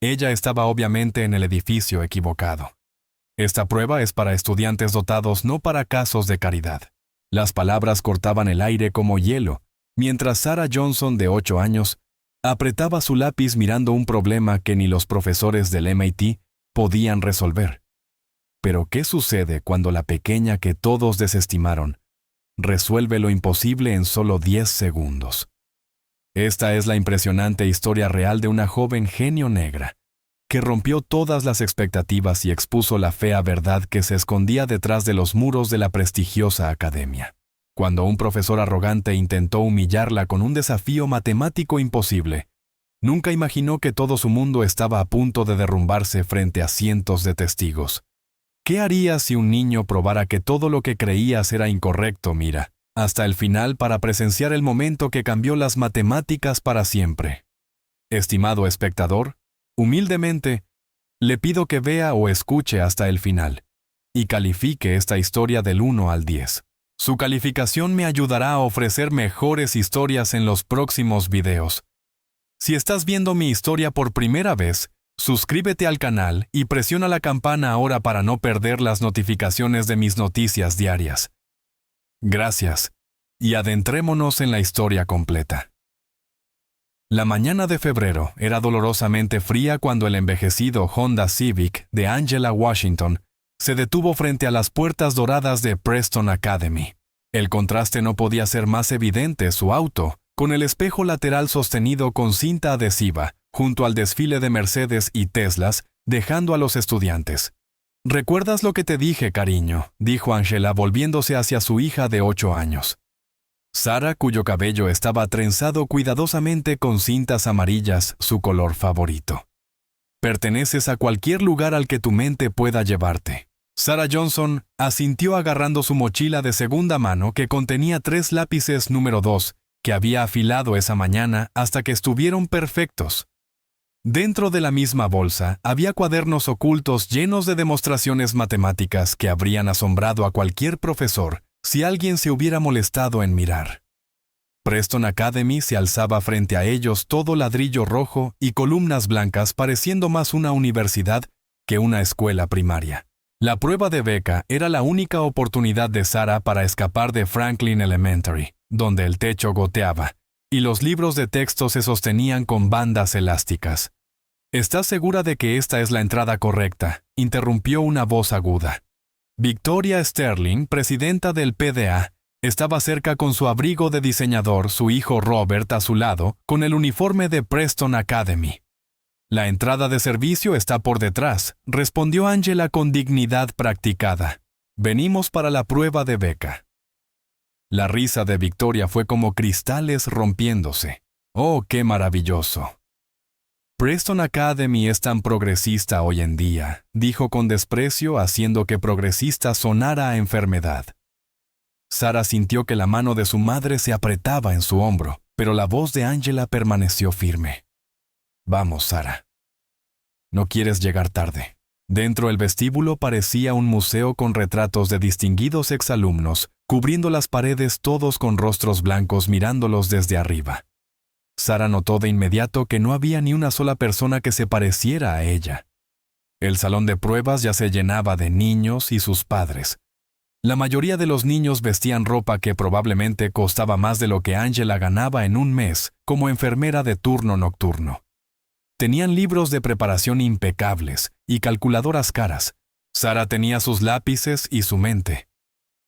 Ella estaba obviamente en el edificio equivocado. Esta prueba es para estudiantes dotados, no para casos de caridad. Las palabras cortaban el aire como hielo, mientras Sarah Johnson, de 8 años, apretaba su lápiz mirando un problema que ni los profesores del MIT podían resolver. Pero ¿qué sucede cuando la pequeña que todos desestimaron resuelve lo imposible en solo 10 segundos? Esta es la impresionante historia real de una joven genio negra, que rompió todas las expectativas y expuso la fea verdad que se escondía detrás de los muros de la prestigiosa academia. Cuando un profesor arrogante intentó humillarla con un desafío matemático imposible, nunca imaginó que todo su mundo estaba a punto de derrumbarse frente a cientos de testigos. ¿Qué harías si un niño probara que todo lo que creías era incorrecto, Mira, hasta el final para presenciar el momento que cambió las matemáticas para siempre? Estimado espectador, humildemente, le pido que vea o escuche hasta el final y califique esta historia del 1 al 10. Su calificación me ayudará a ofrecer mejores historias en los próximos videos. Si estás viendo mi historia por primera vez, suscríbete al canal y presiona la campana ahora para no perder las notificaciones de mis noticias diarias. Gracias, y adentrémonos en la historia completa. La mañana de febrero era dolorosamente fría cuando el envejecido Honda Civic de Angela Washington se detuvo frente a las puertas doradas de Preston Academy. El contraste no podía ser más evidente. Su auto, con el espejo lateral sostenido con cinta adhesiva, junto al desfile de Mercedes y Teslas, dejando a los estudiantes. «¿Recuerdas lo que te dije, cariño?», dijo Angela volviéndose hacia su hija de 8 años. Sarah, cuyo cabello estaba trenzado cuidadosamente con cintas amarillas, su color favorito. «Perteneces a cualquier lugar al que tu mente pueda llevarte». Sarah Johnson asintió agarrando su mochila de segunda mano que contenía 3 lápices número 2 que había afilado esa mañana hasta que estuvieron perfectos. Dentro de la misma bolsa había cuadernos ocultos llenos de demostraciones matemáticas que habrían asombrado a cualquier profesor si alguien se hubiera molestado en mirar. Preston Academy se alzaba frente a ellos, todo ladrillo rojo y columnas blancas, pareciendo más una universidad que una escuela primaria. La prueba de beca era la única oportunidad de Sarah para escapar de Franklin Elementary, donde el techo goteaba, y los libros de texto se sostenían con bandas elásticas. «¿Estás segura de que esta es la entrada correcta?», interrumpió una voz aguda. Victoria Sterling, presidenta del PDA, estaba cerca con su abrigo de diseñador, su hijo Robert a su lado, con el uniforme de Preston Academy. «La entrada de servicio está por detrás», respondió Angela con dignidad practicada. «Venimos para la prueba de beca». La risa de Victoria fue como cristales rompiéndose. «Oh, qué maravilloso». «Preston Academy es tan progresista hoy en día», dijo con desprecio, haciendo que progresista sonara a enfermedad. Sarah sintió que la mano de su madre se apretaba en su hombro, pero la voz de Angela permaneció firme. «Vamos, Sarah. No quieres llegar tarde». Dentro el vestíbulo parecía un museo con retratos de distinguidos exalumnos, cubriendo las paredes, todos con rostros blancos mirándolos desde arriba. Sarah notó de inmediato que no había ni una sola persona que se pareciera a ella. El salón de pruebas ya se llenaba de niños y sus padres. La mayoría de los niños vestían ropa que probablemente costaba más de lo que Angela ganaba en un mes como enfermera de turno nocturno. Tenían libros de preparación impecables y calculadoras caras. Sarah tenía sus lápices y su mente.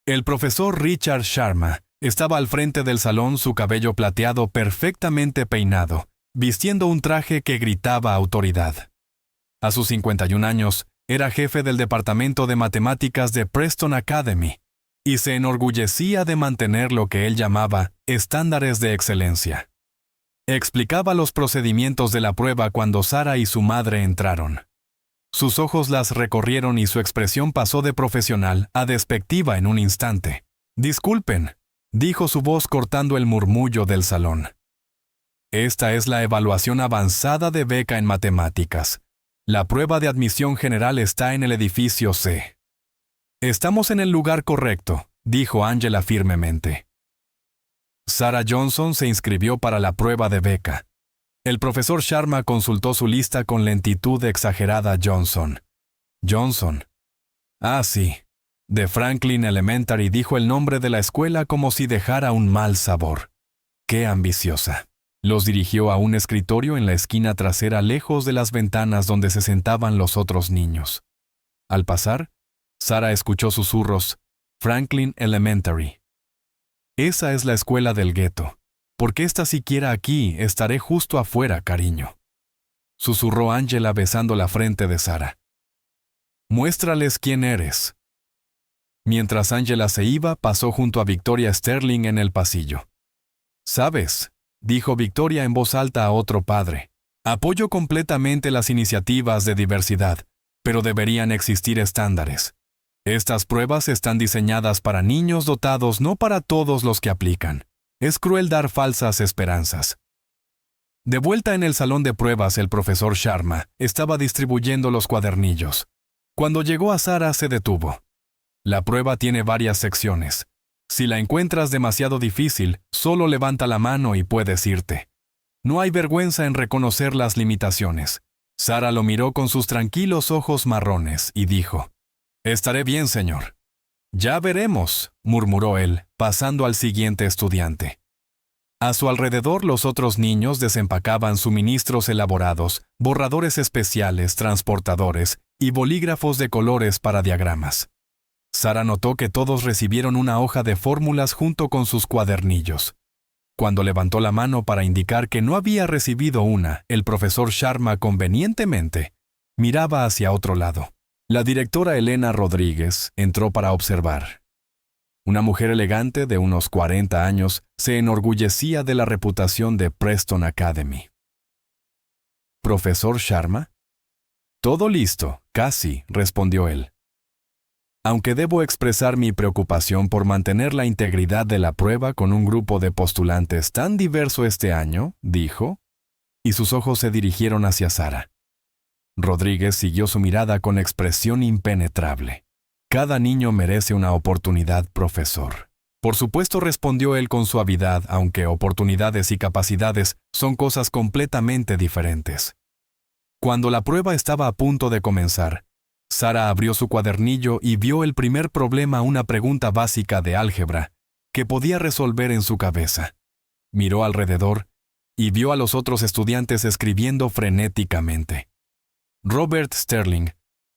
El profesor Richard Sharma estaba al frente del salón, su cabello plateado perfectamente peinado, vistiendo un traje que gritaba autoridad. A sus 51 años, era jefe del departamento de matemáticas de Preston Academy y se enorgullecía de mantener lo que él llamaba estándares de excelencia. Explicaba los procedimientos de la prueba cuando Sarah y su madre entraron. Sus ojos las recorrieron y su expresión pasó de profesional a despectiva en un instante. «Disculpen», dijo su voz cortando el murmullo del salón. «Esta es la evaluación avanzada de beca en matemáticas. La prueba de admisión general está en el edificio C». «Estamos en el lugar correcto», dijo Angela firmemente. Sarah Johnson se inscribió para la prueba de beca. El profesor Sharma consultó su lista con lentitud exagerada. Johnson. Ah, sí. De Franklin Elementary, dijo el nombre de la escuela como si dejara un mal sabor. ¡Qué ambiciosa! Los dirigió a un escritorio en la esquina trasera lejos de las ventanas donde se sentaban los otros niños. Al pasar, Sara escuchó susurros: Franklin Elementary. Esa es la escuela del gueto. ¿Por qué está siquiera aquí? Estaré justo afuera, cariño. Susurró Angela besando la frente de Sara. Muéstrales quién eres. Mientras Angela se iba, pasó junto a Victoria Sterling en el pasillo. ¿Sabes?, dijo Victoria en voz alta a otro padre. Apoyo completamente las iniciativas de diversidad, pero deberían existir estándares. Estas pruebas están diseñadas para niños dotados, no para todos los que aplican. Es cruel dar falsas esperanzas. De vuelta en el salón de pruebas, el profesor Sharma estaba distribuyendo los cuadernillos. Cuando llegó a Sara, se detuvo. La prueba tiene varias secciones. Si la encuentras demasiado difícil, solo levanta la mano y puedes irte. No hay vergüenza en reconocer las limitaciones. Sara lo miró con sus tranquilos ojos marrones y dijo: «Estaré bien, señor». «Ya veremos», murmuró él, pasando al siguiente estudiante. A su alrededor, los otros niños desempacaban suministros elaborados, borradores especiales, transportadores y bolígrafos de colores para diagramas. Sara notó que todos recibieron una hoja de fórmulas junto con sus cuadernillos. Cuando levantó la mano para indicar que no había recibido una, el profesor Sharma convenientemente miraba hacia otro lado. La directora Elena Rodríguez entró para observar. Una mujer elegante de unos 40 años se enorgullecía de la reputación de Preston Academy. «¿Profesor Sharma?» «Todo listo, casi», respondió él. «Aunque debo expresar mi preocupación por mantener la integridad de la prueba con un grupo de postulantes tan diverso este año», dijo, y sus ojos se dirigieron hacia Sara. Rodríguez siguió su mirada con expresión impenetrable. «Cada niño merece una oportunidad, profesor». «Por supuesto», respondió él con suavidad, aunque oportunidades y capacidades son cosas completamente diferentes. Cuando la prueba estaba a punto de comenzar, Sara abrió su cuadernillo y vio el primer problema, una pregunta básica de álgebra, que podía resolver en su cabeza. Miró alrededor y vio a los otros estudiantes escribiendo frenéticamente. Robert Sterling,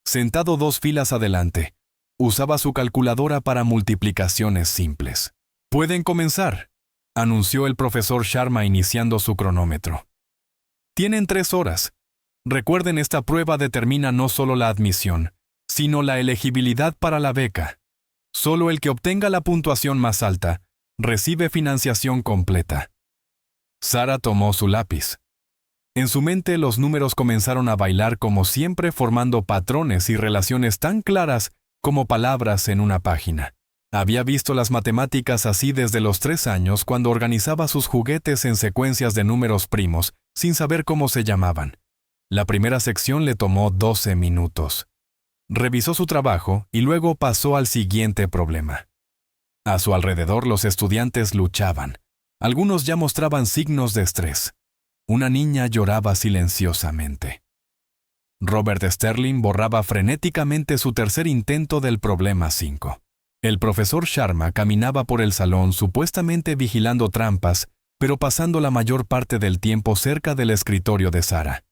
sentado 2 filas adelante, usaba su calculadora para multiplicaciones simples. «Pueden comenzar», anunció el profesor Sharma iniciando su cronómetro. «Tienen 3 horas. Recuerden, esta prueba determina no solo la admisión, sino la elegibilidad para la beca. Solo el que obtenga la puntuación más alta recibe financiación completa». Sara tomó su lápiz. En su mente los números comenzaron a bailar como siempre, formando patrones y relaciones tan claras como palabras en una página. Había visto las matemáticas así desde los 3 años, cuando organizaba sus juguetes en secuencias de números primos, sin saber cómo se llamaban. La primera sección le tomó 12 minutos. Revisó su trabajo y luego pasó al siguiente problema. A su alrededor los estudiantes luchaban. Algunos ya mostraban signos de estrés. Una niña lloraba silenciosamente. Robert Sterling borraba frenéticamente su tercer intento del problema 5. El profesor Sharma caminaba por el salón supuestamente vigilando trampas, pero pasando la mayor parte del tiempo cerca del escritorio de Sara.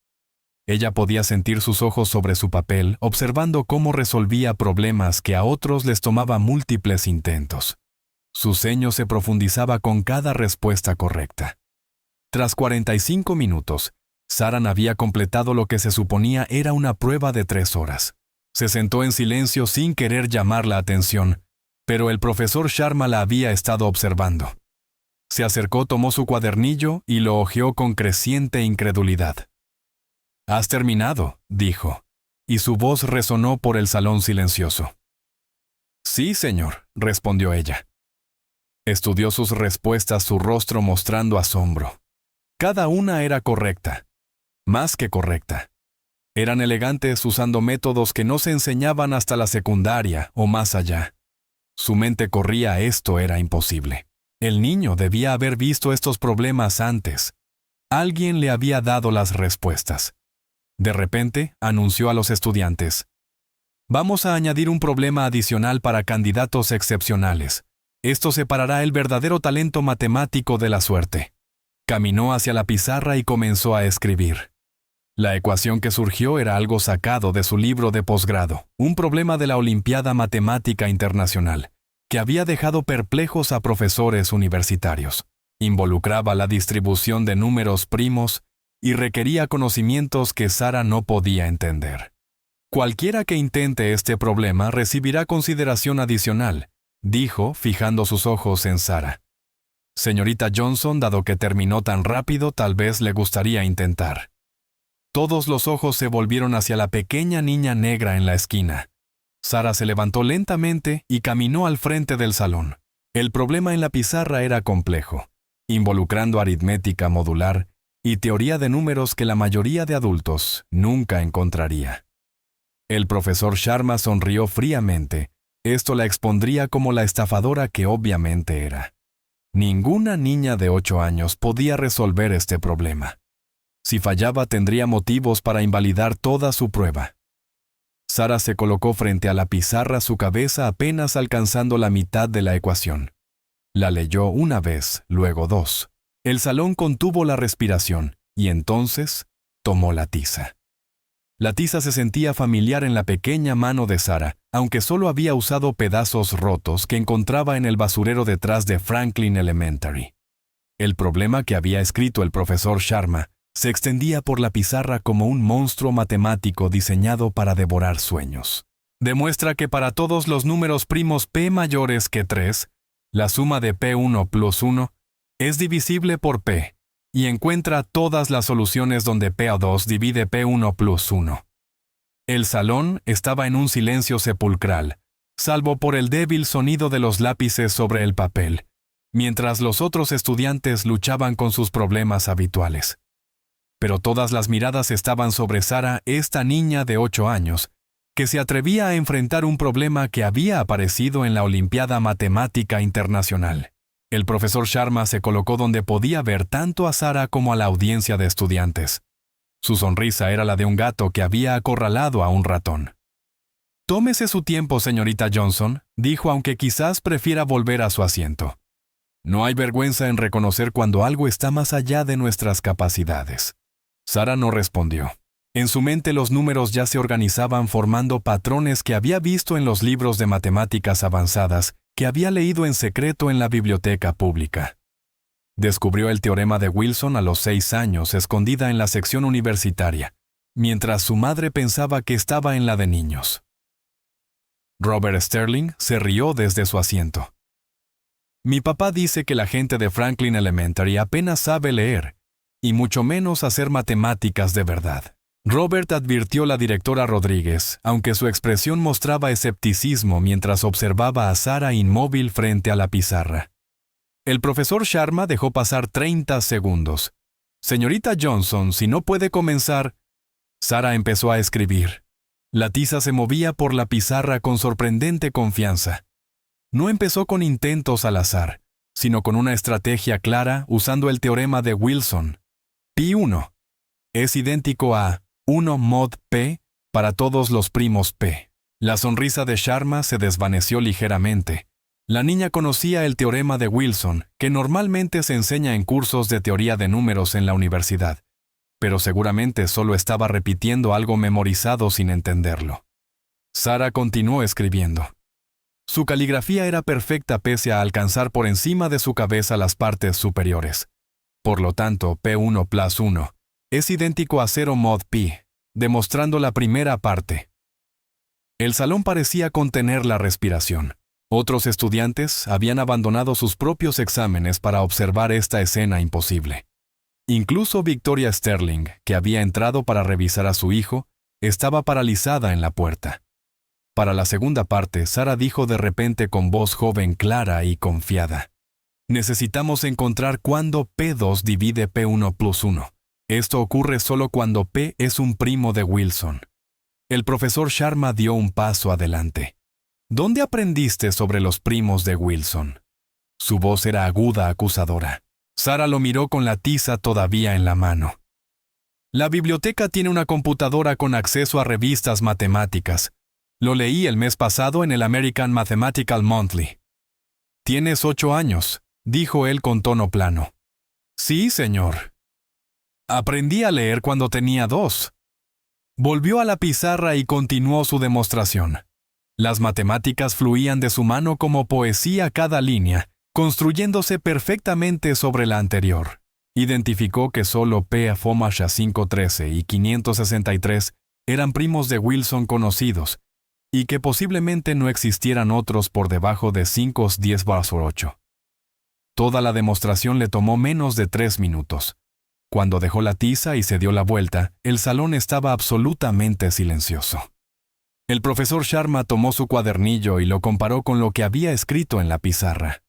Ella podía sentir sus ojos sobre su papel, observando cómo resolvía problemas que a otros les tomaba múltiples intentos. Su ceño se profundizaba con cada respuesta correcta. Tras 45 minutos, Sara había completado lo que se suponía era una prueba de 3 horas. Se sentó en silencio sin querer llamar la atención, pero el profesor Sharma la había estado observando. Se acercó, tomó su cuadernillo y lo hojeó con creciente incredulidad. «¿Has terminado?», dijo, y su voz resonó por el salón silencioso. «Sí, señor», respondió ella. Estudió sus respuestas, su rostro mostrando asombro. Cada una era correcta, más que correcta. Eran elegantes, usando métodos que no se enseñaban hasta la secundaria o más allá. Su mente corría: esto era imposible. El niño debía haber visto estos problemas antes. Alguien le había dado las respuestas. De repente, anunció a los estudiantes: «Vamos a añadir un problema adicional para candidatos excepcionales. Esto separará el verdadero talento matemático de la suerte». Caminó hacia la pizarra y comenzó a escribir. La ecuación que surgió era algo sacado de su libro de posgrado, un problema de la Olimpiada Matemática Internacional, que había dejado perplejos a profesores universitarios. Involucraba la distribución de números primos y requería conocimientos que Sara no podía entender. «Cualquiera que intente este problema recibirá consideración adicional», dijo, fijando sus ojos en Sara. «Señorita Johnson, dado que terminó tan rápido, tal vez le gustaría intentar». Todos los ojos se volvieron hacia la pequeña niña negra en la esquina. Sara se levantó lentamente y caminó al frente del salón. El problema en la pizarra era complejo, involucrando aritmética modular y teoría de números que la mayoría de adultos nunca encontraría. El profesor Sharma sonrió fríamente. Esto la expondría como la estafadora que obviamente era. Ninguna niña de 8 años podía resolver este problema. Si fallaba, tendría motivos para invalidar toda su prueba. Sara se colocó frente a la pizarra, su cabeza apenas alcanzando la mitad de la ecuación. La leyó una vez, luego 2. El salón contuvo la respiración, y entonces tomó la tiza. La tiza se sentía familiar en la pequeña mano de Sara, aunque solo había usado pedazos rotos que encontraba en el basurero detrás de Franklin Elementary. El problema que había escrito el profesor Sharma se extendía por la pizarra como un monstruo matemático diseñado para devorar sueños. Demuestra que para todos los números primos p mayores que 3, la suma de p1 plus 1 es divisible por p, y encuentra todas las soluciones donde p2 divide p1 plus 1. El salón estaba en un silencio sepulcral, salvo por el débil sonido de los lápices sobre el papel, mientras los otros estudiantes luchaban con sus problemas habituales. Pero todas las miradas estaban sobre Sara, esta niña de 8 años, que se atrevía a enfrentar un problema que había aparecido en la Olimpiada Matemática Internacional. El profesor Sharma se colocó donde podía ver tanto a Sara como a la audiencia de estudiantes. Su sonrisa era la de un gato que había acorralado a un ratón. «Tómese su tiempo, señorita Johnson», dijo, aunque quizás prefiera volver a su asiento. «No hay vergüenza en reconocer cuando algo está más allá de nuestras capacidades». Sara no respondió. En su mente los números ya se organizaban formando patrones que había visto en los libros de matemáticas avanzadas que había leído en secreto en la biblioteca pública. Descubrió el teorema de Wilson a los 6 años, escondida en la sección universitaria, mientras su madre pensaba que estaba en la de niños. Robert Sterling se rió desde su asiento. «Mi papá dice que la gente de Franklin Elementary apenas sabe leer, y mucho menos hacer matemáticas de verdad». Robert advirtió la directora Rodríguez, aunque su expresión mostraba escepticismo mientras observaba a Sara inmóvil frente a la pizarra. El profesor Sharma dejó pasar 30 segundos. «Señorita Johnson, si no puede comenzar...» Sara empezó a escribir. La tiza se movía por la pizarra con sorprendente confianza. No empezó con intentos al azar, sino con una estrategia clara usando el teorema de Wilson. Pi1 es idéntico a 1 mod p para todos los primos p. La sonrisa de Sharma se desvaneció ligeramente. La niña conocía el teorema de Wilson, que normalmente se enseña en cursos de teoría de números en la universidad, pero seguramente solo estaba repitiendo algo memorizado sin entenderlo. Sara continuó escribiendo. Su caligrafía era perfecta pese a alcanzar por encima de su cabeza las partes superiores. Por lo tanto, P1 plus 1 es idéntico a 0 mod pi, demostrando la primera parte. El salón parecía contener la respiración. Otros estudiantes habían abandonado sus propios exámenes para observar esta escena imposible. Incluso Victoria Sterling, que había entrado para revisar a su hijo, estaba paralizada en la puerta. Para la segunda parte, Sara dijo de repente con voz joven, clara y confiada. «Necesitamos encontrar cuándo P2 divide P1 plus 1. Esto ocurre solo cuando P es un primo de Wilson». El profesor Sharma dio un paso adelante. «¿Dónde aprendiste sobre los primos de Wilson?». Su voz era aguda, acusadora. Sara lo miró con la tiza todavía en la mano. La biblioteca tiene una computadora con acceso a revistas matemáticas. Lo leí el mes pasado en el American Mathematical Monthly. Tienes 8 años, dijo él con tono plano. Sí, señor. Aprendí a leer cuando tenía 2. Volvió a la pizarra y continuó su demostración. Las matemáticas fluían de su mano como poesía cada línea, construyéndose perfectamente sobre la anterior. Identificó que solo P. Fomasha 513 y 563 eran primos de Wilson conocidos, y que posiblemente no existieran otros por debajo de 5·10⁻8. Toda la demostración le tomó menos de 3 minutos. Cuando dejó la tiza y se dio la vuelta, el salón estaba absolutamente silencioso. El profesor Sharma tomó su cuadernillo y lo comparó con lo que había escrito en la pizarra.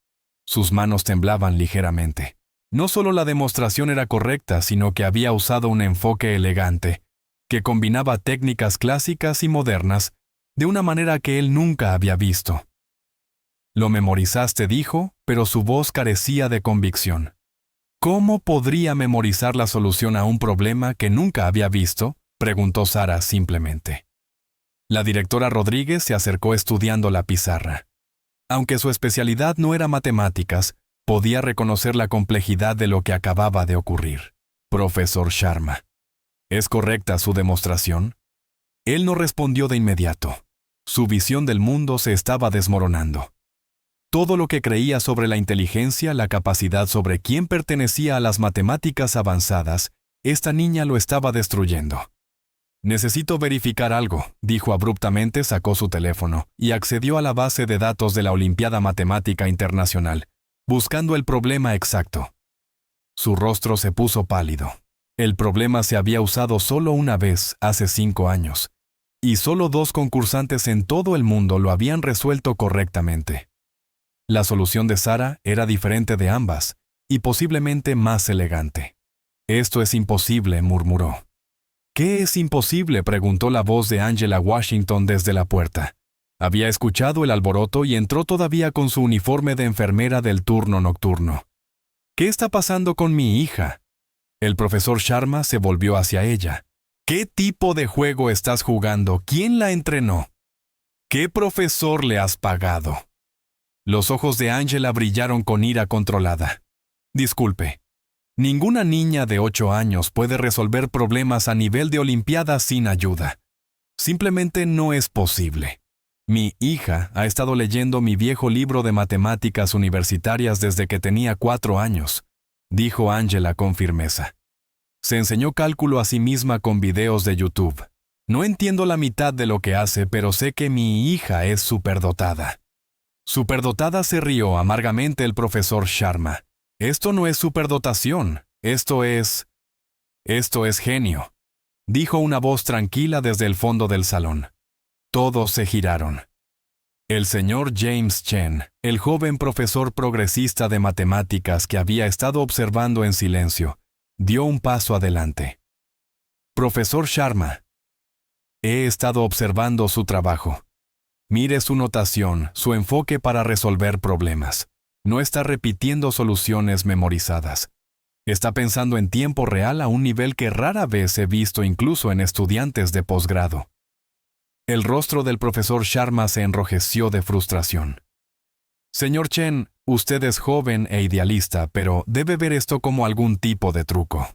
Sus manos temblaban ligeramente. No solo la demostración era correcta, sino que había usado un enfoque elegante, que combinaba técnicas clásicas y modernas de una manera que él nunca había visto. Lo memorizaste, dijo, pero su voz carecía de convicción. ¿Cómo podría memorizar la solución a un problema que nunca había visto?, preguntó Sara simplemente. La directora Rodríguez se acercó estudiando la pizarra. Aunque su especialidad no era matemáticas, podía reconocer la complejidad de lo que acababa de ocurrir. Profesor Sharma, ¿es correcta su demostración? Él no respondió de inmediato. Su visión del mundo se estaba desmoronando. Todo lo que creía sobre la inteligencia, la capacidad sobre quién pertenecía a las matemáticas avanzadas, esta niña lo estaba destruyendo. Necesito verificar algo, dijo abruptamente, sacó su teléfono y accedió a la base de datos de la Olimpiada Matemática Internacional, buscando el problema exacto. Su rostro se puso pálido. El problema se había usado solo una vez, hace 5 años, y solo 2 concursantes en todo el mundo lo habían resuelto correctamente. La solución de Sara era diferente de ambas, y posiblemente más elegante. «Esto es imposible», murmuró. «¿Qué es imposible?», preguntó la voz de Angela Washington desde la puerta. Había escuchado el alboroto y entró todavía con su uniforme de enfermera del turno nocturno. «¿Qué está pasando con mi hija?». El profesor Sharma se volvió hacia ella. «¿Qué tipo de juego estás jugando? ¿Quién la entrenó? ¿Qué profesor le has pagado?». Los ojos de Angela brillaron con ira controlada. «Disculpe. Ninguna niña de 8 años puede resolver problemas a nivel de olimpiada sin ayuda. Simplemente no es posible. Mi hija ha estado leyendo mi viejo libro de matemáticas universitarias desde que tenía 4 años», dijo Angela con firmeza. Se enseñó cálculo a sí misma con videos de YouTube. «No entiendo la mitad de lo que hace, pero sé que mi hija es superdotada». «Superdotada», se rió amargamente el profesor Sharma. «Esto no es superdotación, esto es genio», dijo una voz tranquila desde el fondo del salón. Todos se giraron. El señor James Chen, el joven profesor progresista de matemáticas que había estado observando en silencio, dio un paso adelante. «Profesor Sharma, he estado observando su trabajo. Mire su notación, su enfoque para resolver problemas. No está repitiendo soluciones memorizadas. Está pensando en tiempo real a un nivel que rara vez he visto incluso en estudiantes de posgrado». El rostro del profesor Sharma se enrojeció de frustración. «Señor Chen, usted es joven e idealista, pero debe ver esto como algún tipo de truco».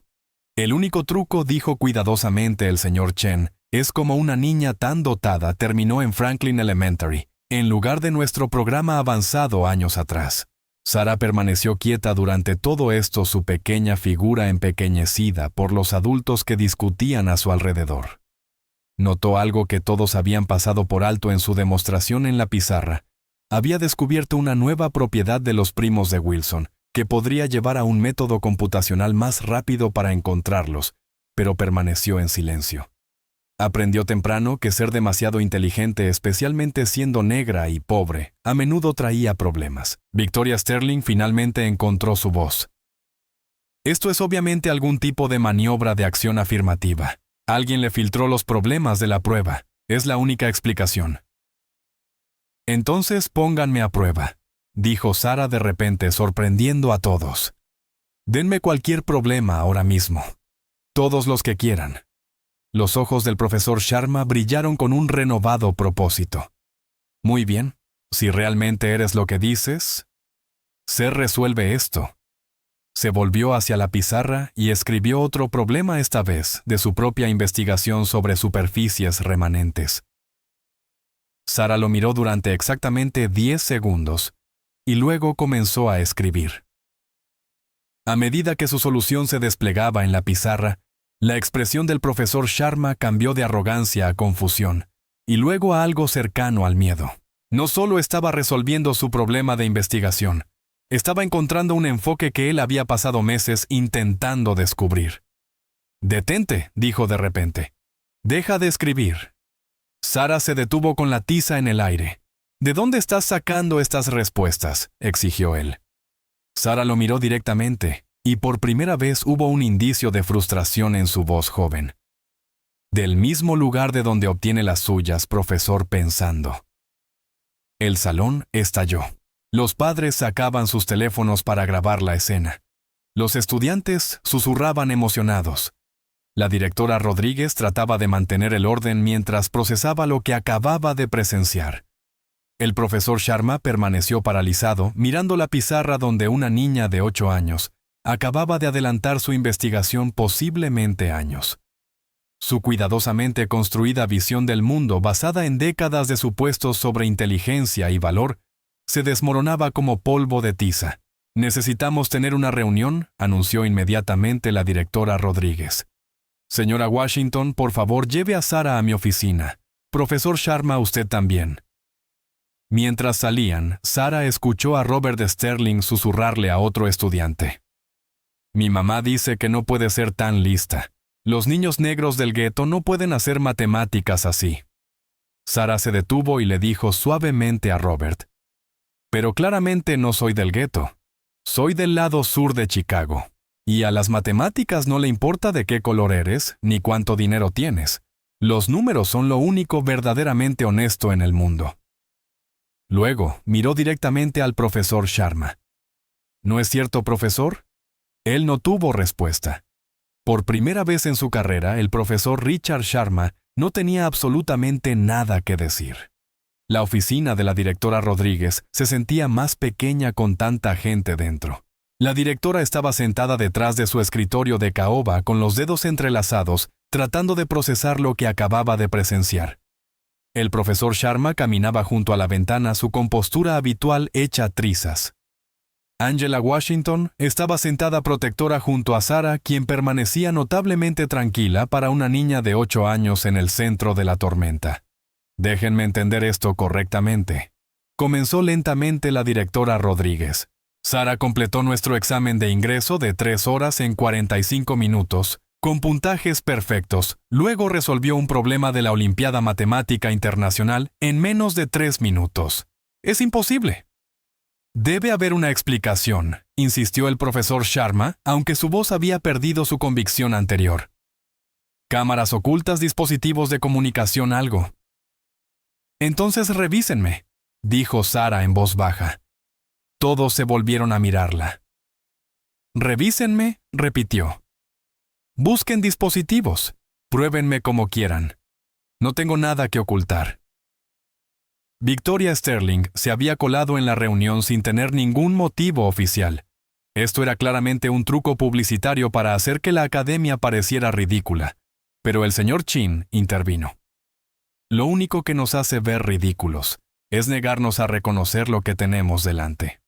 «El único truco», dijo cuidadosamente el señor Chen, «es como una niña tan dotada terminó en Franklin Elementary, en lugar de nuestro programa avanzado años atrás». Sara permaneció quieta durante todo esto, su pequeña figura empequeñecida por los adultos que discutían a su alrededor. Notó algo que todos habían pasado por alto en su demostración en la pizarra. Había descubierto una nueva propiedad de los primos de Wilson, que podría llevar a un método computacional más rápido para encontrarlos, pero permaneció en silencio. Aprendió temprano que ser demasiado inteligente, especialmente siendo negra y pobre, a menudo traía problemas. Victoria Sterling finalmente encontró su voz. «Esto es obviamente algún tipo de maniobra de acción afirmativa. Alguien le filtró los problemas de la prueba. Es la única explicación». «Entonces pónganme a prueba», dijo Sara de repente, sorprendiendo a todos. Denme cualquier problema ahora mismo. Todos los que quieran. Los ojos del profesor Sharma brillaron con un renovado propósito. Muy bien, si realmente eres lo que dices, se resuelve esto. Se volvió hacia la pizarra y escribió otro problema esta vez de su propia investigación sobre superficies remanentes. Sara lo miró durante exactamente 10 segundos y luego comenzó a escribir. A medida que su solución se desplegaba en la pizarra, la expresión del profesor Sharma cambió de arrogancia a confusión y luego a algo cercano al miedo. No solo estaba resolviendo su problema de investigación, estaba encontrando un enfoque que él había pasado meses intentando descubrir. «Detente», dijo de repente. «Deja de escribir». Sara se detuvo con la tiza en el aire. «¿De dónde estás sacando estas respuestas?», exigió él. Sara lo miró directamente, y por primera vez hubo un indicio de frustración en su voz joven. «Del mismo lugar de donde obtiene las suyas, profesor», pensando. El salón estalló. Los padres sacaban sus teléfonos para grabar la escena. Los estudiantes susurraban emocionados. La directora Rodríguez trataba de mantener el orden mientras procesaba lo que acababa de presenciar. El profesor Sharma permaneció paralizado, mirando la pizarra donde una niña de 8 años acababa de adelantar su investigación posiblemente años. Su cuidadosamente construida visión del mundo, basada en décadas de supuestos sobre inteligencia y valor, se desmoronaba como polvo de tiza. «Necesitamos tener una reunión», anunció inmediatamente la directora Rodríguez. «Señora Washington, por favor, lleve a Sara a mi oficina. Profesor Sharma, usted también». Mientras salían, Sara escuchó a Robert Sterling susurrarle a otro estudiante. «Mi mamá dice que no puede ser tan lista. Los niños negros del gueto no pueden hacer matemáticas así». Sara se detuvo y le dijo suavemente a Robert: «Pero claramente no soy del gueto. Soy del lado sur de Chicago. Y a las matemáticas no le importa de qué color eres ni cuánto dinero tienes. Los números son lo único verdaderamente honesto en el mundo». Luego miró directamente al profesor Sharma. «¿No es cierto, profesor?». Él no tuvo respuesta. Por primera vez en su carrera, el profesor Richard Sharma no tenía absolutamente nada que decir. La oficina de la directora Rodríguez se sentía más pequeña con tanta gente dentro. La directora estaba sentada detrás de su escritorio de caoba con los dedos entrelazados, tratando de procesar lo que acababa de presenciar. El profesor Sharma caminaba junto a la ventana, su compostura habitual hecha trizas. Angela Washington estaba sentada protectora junto a Sara, quien permanecía notablemente tranquila para una niña de 8 años en el centro de la tormenta. «Déjenme entender esto correctamente», comenzó lentamente la directora Rodríguez. «Sara completó nuestro examen de ingreso de 3 horas en 45 minutos, con puntajes perfectos. Luego resolvió un problema de la Olimpiada Matemática Internacional en menos de 3 minutos. Es imposible». «Debe haber una explicación», insistió el profesor Sharma, aunque su voz había perdido su convicción anterior. «Cámaras ocultas, dispositivos de comunicación, algo». «Entonces revísenme», dijo Sara en voz baja. Todos se volvieron a mirarla. «Revísenme», repitió. «Busquen dispositivos. Pruébenme como quieran. No tengo nada que ocultar». Victoria Sterling se había colado en la reunión sin tener ningún motivo oficial. Esto era claramente un truco publicitario para hacer que la academia pareciera ridícula. Pero el señor Chin intervino. «Lo único que nos hace ver ridículos es negarnos a reconocer lo que tenemos delante».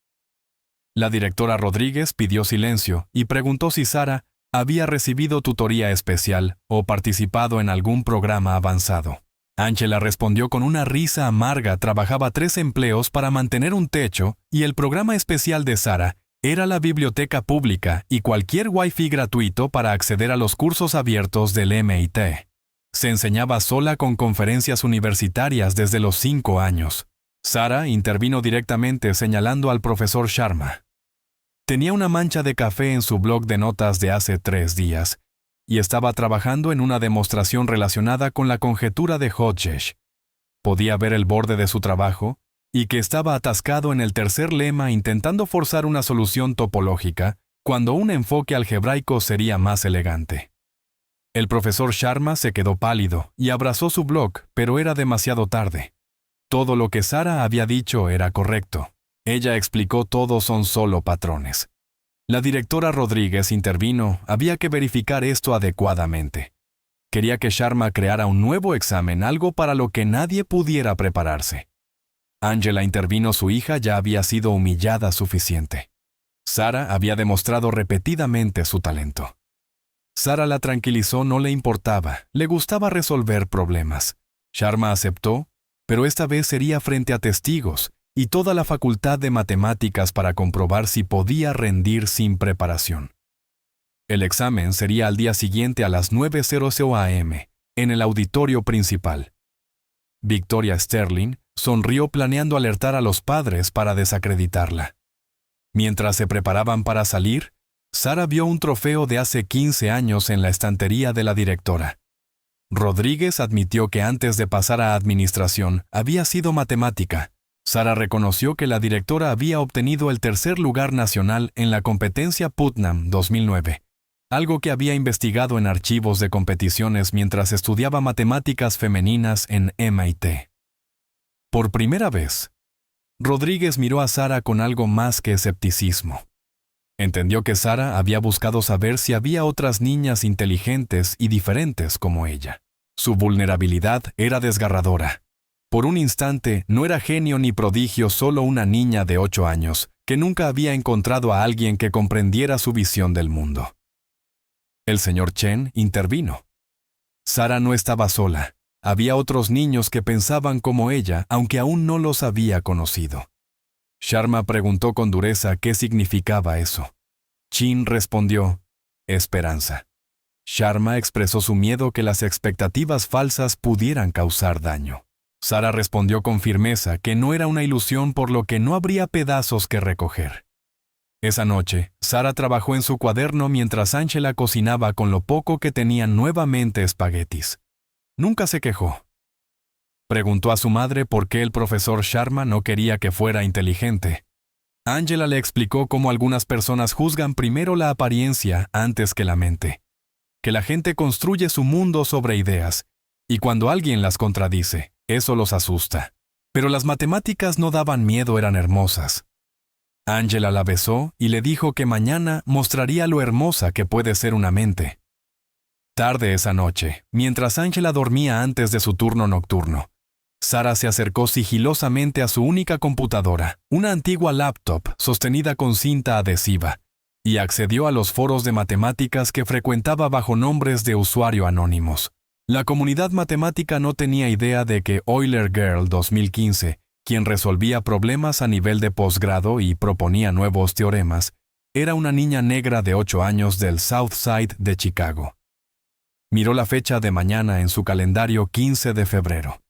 La directora Rodríguez pidió silencio y preguntó si Sara había recibido tutoría especial o participado en algún programa avanzado. Angela respondió con una risa amarga. Trabajaba 3 empleos para mantener un techo y el programa especial de Sara era la biblioteca pública y cualquier Wi-Fi gratuito para acceder a los cursos abiertos del MIT. Se enseñaba sola con conferencias universitarias desde los 5 años. Sara intervino directamente señalando al profesor Sharma. Tenía una mancha de café en su bloc de notas de hace 3 días y estaba trabajando en una demostración relacionada con la conjetura de Hodges. Podía ver el borde de su trabajo y que estaba atascado en el tercer lema intentando forzar una solución topológica cuando un enfoque algebraico sería más elegante. El profesor Sharma se quedó pálido y abrazó su blog, pero era demasiado tarde. Todo lo que Sara había dicho era correcto. Ella explicó todo son solo patrones. La directora Rodríguez intervino, había que verificar esto adecuadamente. Quería que Sharma creara un nuevo examen, algo para lo que nadie pudiera prepararse. Angela intervino, su hija ya había sido humillada suficiente. Sara había demostrado repetidamente su talento. Sara la tranquilizó, no le importaba, le gustaba resolver problemas. Sharma aceptó, pero esta vez sería frente a testigos y toda la facultad de matemáticas para comprobar si podía rendir sin preparación. El examen sería al día siguiente a las 9:00 a.m., en el auditorio principal. Victoria Sterling sonrió planeando alertar a los padres para desacreditarla. Mientras se preparaban para salir, Sara vio un trofeo de hace 15 años en la estantería de la directora. Rodríguez admitió que antes de pasar a administración había sido matemática. Sara reconoció que la directora había obtenido el tercer lugar nacional en la competencia Putnam 2009, algo que había investigado en archivos de competiciones mientras estudiaba matemáticas femeninas en MIT. Por primera vez, Rodríguez miró a Sara con algo más que escepticismo. Entendió que Sara había buscado saber si había otras niñas inteligentes y diferentes como ella. Su vulnerabilidad era desgarradora. Por un instante, no era genio ni prodigio, solo una niña de 8 años, que nunca había encontrado a alguien que comprendiera su visión del mundo. El señor Chen intervino. Sara no estaba sola. Había otros niños que pensaban como ella, aunque aún no los había conocido. Sharma preguntó con dureza qué significaba eso. Chin respondió, esperanza. Sharma expresó su miedo que las expectativas falsas pudieran causar daño. Sara respondió con firmeza que no era una ilusión, por lo que no habría pedazos que recoger. Esa noche, Sara trabajó en su cuaderno mientras Angela cocinaba con lo poco que tenían nuevamente espaguetis. Nunca se quejó. Preguntó a su madre por qué el profesor Sharma no quería que fuera inteligente. Angela le explicó cómo algunas personas juzgan primero la apariencia antes que la mente. Que la gente construye su mundo sobre ideas, y cuando alguien las contradice, eso los asusta. Pero las matemáticas no daban miedo, eran hermosas. Angela la besó y le dijo que mañana mostraría lo hermosa que puede ser una mente. Tarde esa noche, mientras Angela dormía antes de su turno nocturno, Sara se acercó sigilosamente a su única computadora, una antigua laptop sostenida con cinta adhesiva, y accedió a los foros de matemáticas que frecuentaba bajo nombres de usuario anónimos. La comunidad matemática no tenía idea de que Euler Girl 2015, quien resolvía problemas a nivel de posgrado y proponía nuevos teoremas, era una niña negra de 8 años del South Side de Chicago. Miró la fecha de mañana en su calendario, 15 de febrero.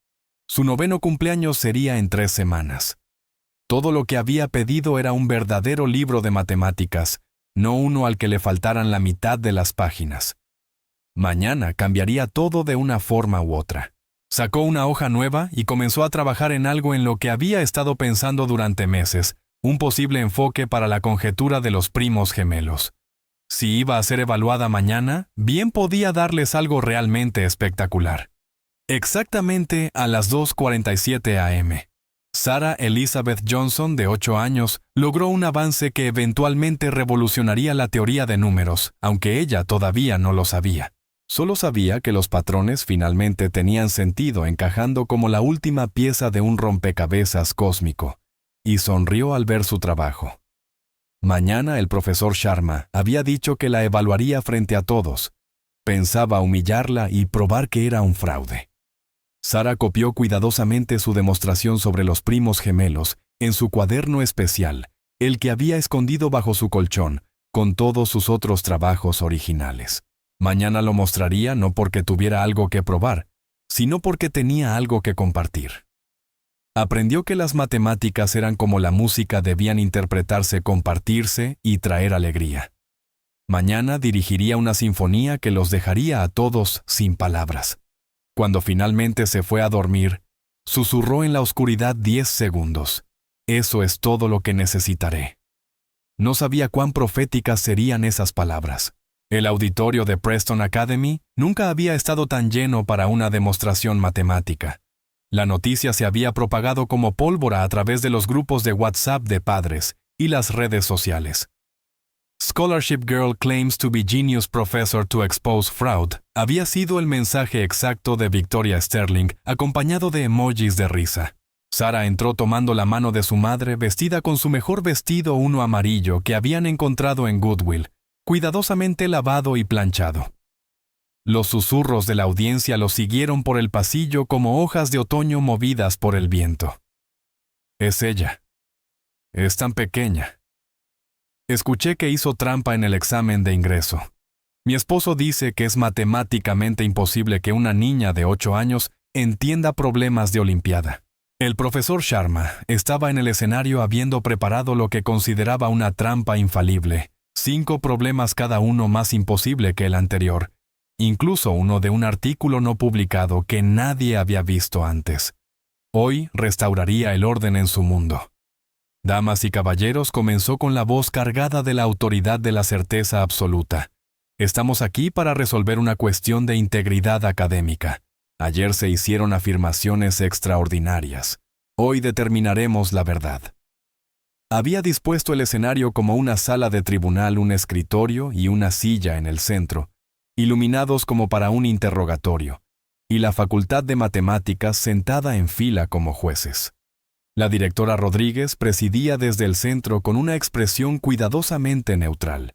Su 9º cumpleaños sería en 3 semanas. Todo lo que había pedido era un verdadero libro de matemáticas, no uno al que le faltaran la mitad de las páginas. Mañana cambiaría todo de una forma u otra. Sacó una hoja nueva y comenzó a trabajar en algo en lo que había estado pensando durante meses, un posible enfoque para la conjetura de los primos gemelos. Si iba a ser evaluada mañana, bien podía darles algo realmente espectacular. Exactamente a las 2:47 a.m., Sarah Elizabeth Johnson, de 8 años, logró un avance que eventualmente revolucionaría la teoría de números, aunque ella todavía no lo sabía. Solo sabía que los patrones finalmente tenían sentido, encajando como la última pieza de un rompecabezas cósmico, y sonrió al ver su trabajo. Mañana el profesor Sharma había dicho que la evaluaría frente a todos. Pensaba humillarla y probar que era un fraude. Sara copió cuidadosamente su demostración sobre los primos gemelos en su cuaderno especial, el que había escondido bajo su colchón, con todos sus otros trabajos originales. Mañana lo mostraría no porque tuviera algo que probar, sino porque tenía algo que compartir. Aprendió que las matemáticas eran como la música, debían interpretarse, compartirse y traer alegría. Mañana dirigiría una sinfonía que los dejaría a todos sin palabras. Cuando finalmente se fue a dormir, susurró en la oscuridad 10 segundos. Eso es todo lo que necesitaré. No sabía cuán proféticas serían esas palabras. El auditorio de Preston Academy nunca había estado tan lleno para una demostración matemática. La noticia se había propagado como pólvora a través de los grupos de WhatsApp de padres y las redes sociales. Scholarship Girl claims to be genius professor to expose fraud había sido el mensaje exacto de Victoria Sterling, acompañado de emojis de risa. Sarah entró tomando la mano de su madre, vestida con su mejor vestido, uno amarillo que habían encontrado en Goodwill, cuidadosamente lavado y planchado. Los susurros de la audiencia lo siguieron por el pasillo como hojas de otoño movidas por el viento. Es ella. Es tan pequeña. Escuché que hizo trampa en el examen de ingreso. Mi esposo dice que es matemáticamente imposible que una niña de 8 años entienda problemas de Olimpiada. El profesor Sharma estaba en el escenario habiendo preparado lo que consideraba una trampa infalible, 5 problemas cada uno más imposible que el anterior, incluso uno de un artículo no publicado que nadie había visto antes. Hoy restauraría el orden en su mundo. Damas y caballeros, comenzó con la voz cargada de la autoridad de la certeza absoluta. Estamos aquí para resolver una cuestión de integridad académica. Ayer se hicieron afirmaciones extraordinarias. Hoy determinaremos la verdad. Había dispuesto el escenario como una sala de tribunal, un escritorio y una silla en el centro, iluminados como para un interrogatorio, y la Facultad de Matemáticas sentada en fila como jueces. La directora Rodríguez presidía desde el centro con una expresión cuidadosamente neutral.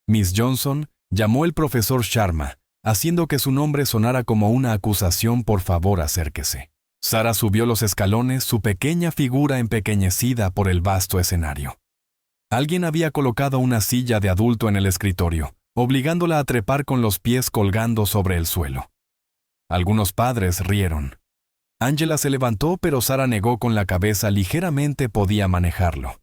Miss Johnson llamó el profesor Sharma, haciendo que su nombre sonara como una acusación. Por favor, acérquese. Sarah subió los escalones, su pequeña figura empequeñecida por el vasto escenario. Alguien había colocado una silla de adulto en el escritorio, obligándola a trepar con los pies colgando sobre el suelo. Algunos padres rieron. Angela se levantó, pero Sarah negó con la cabeza. Ligeramente podía manejarlo.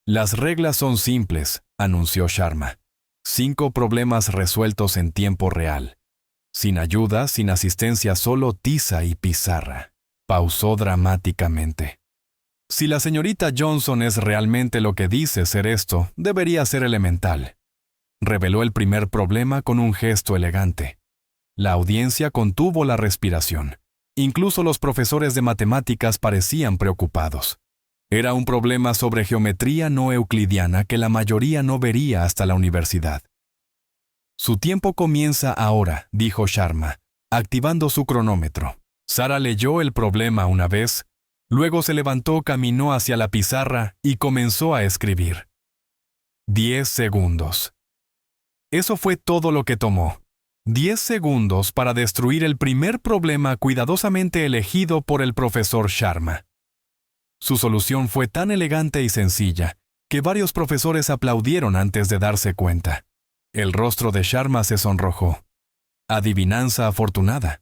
Las reglas son simples, anunció Sharma. 5 problemas resueltos en tiempo real. Sin ayuda, sin asistencia, solo tiza y pizarra. Pausó dramáticamente. Si la señorita Johnson es realmente lo que dice ser esto, debería ser elemental. Reveló el primer problema con un gesto elegante. La audiencia contuvo la respiración. Incluso los profesores de matemáticas parecían preocupados. Era un problema sobre geometría no euclidiana que la mayoría no vería hasta la universidad. Su tiempo comienza ahora, dijo Sharma, activando su cronómetro. Sarah leyó el problema una vez, luego se levantó, caminó hacia la pizarra y comenzó a escribir. 10 segundos. Eso fue todo lo que tomó. 10 segundos para destruir el primer problema cuidadosamente elegido por el profesor Sharma. Su solución fue tan elegante y sencilla que varios profesores aplaudieron antes de darse cuenta. El rostro de Sharma se sonrojó. Adivinanza afortunada.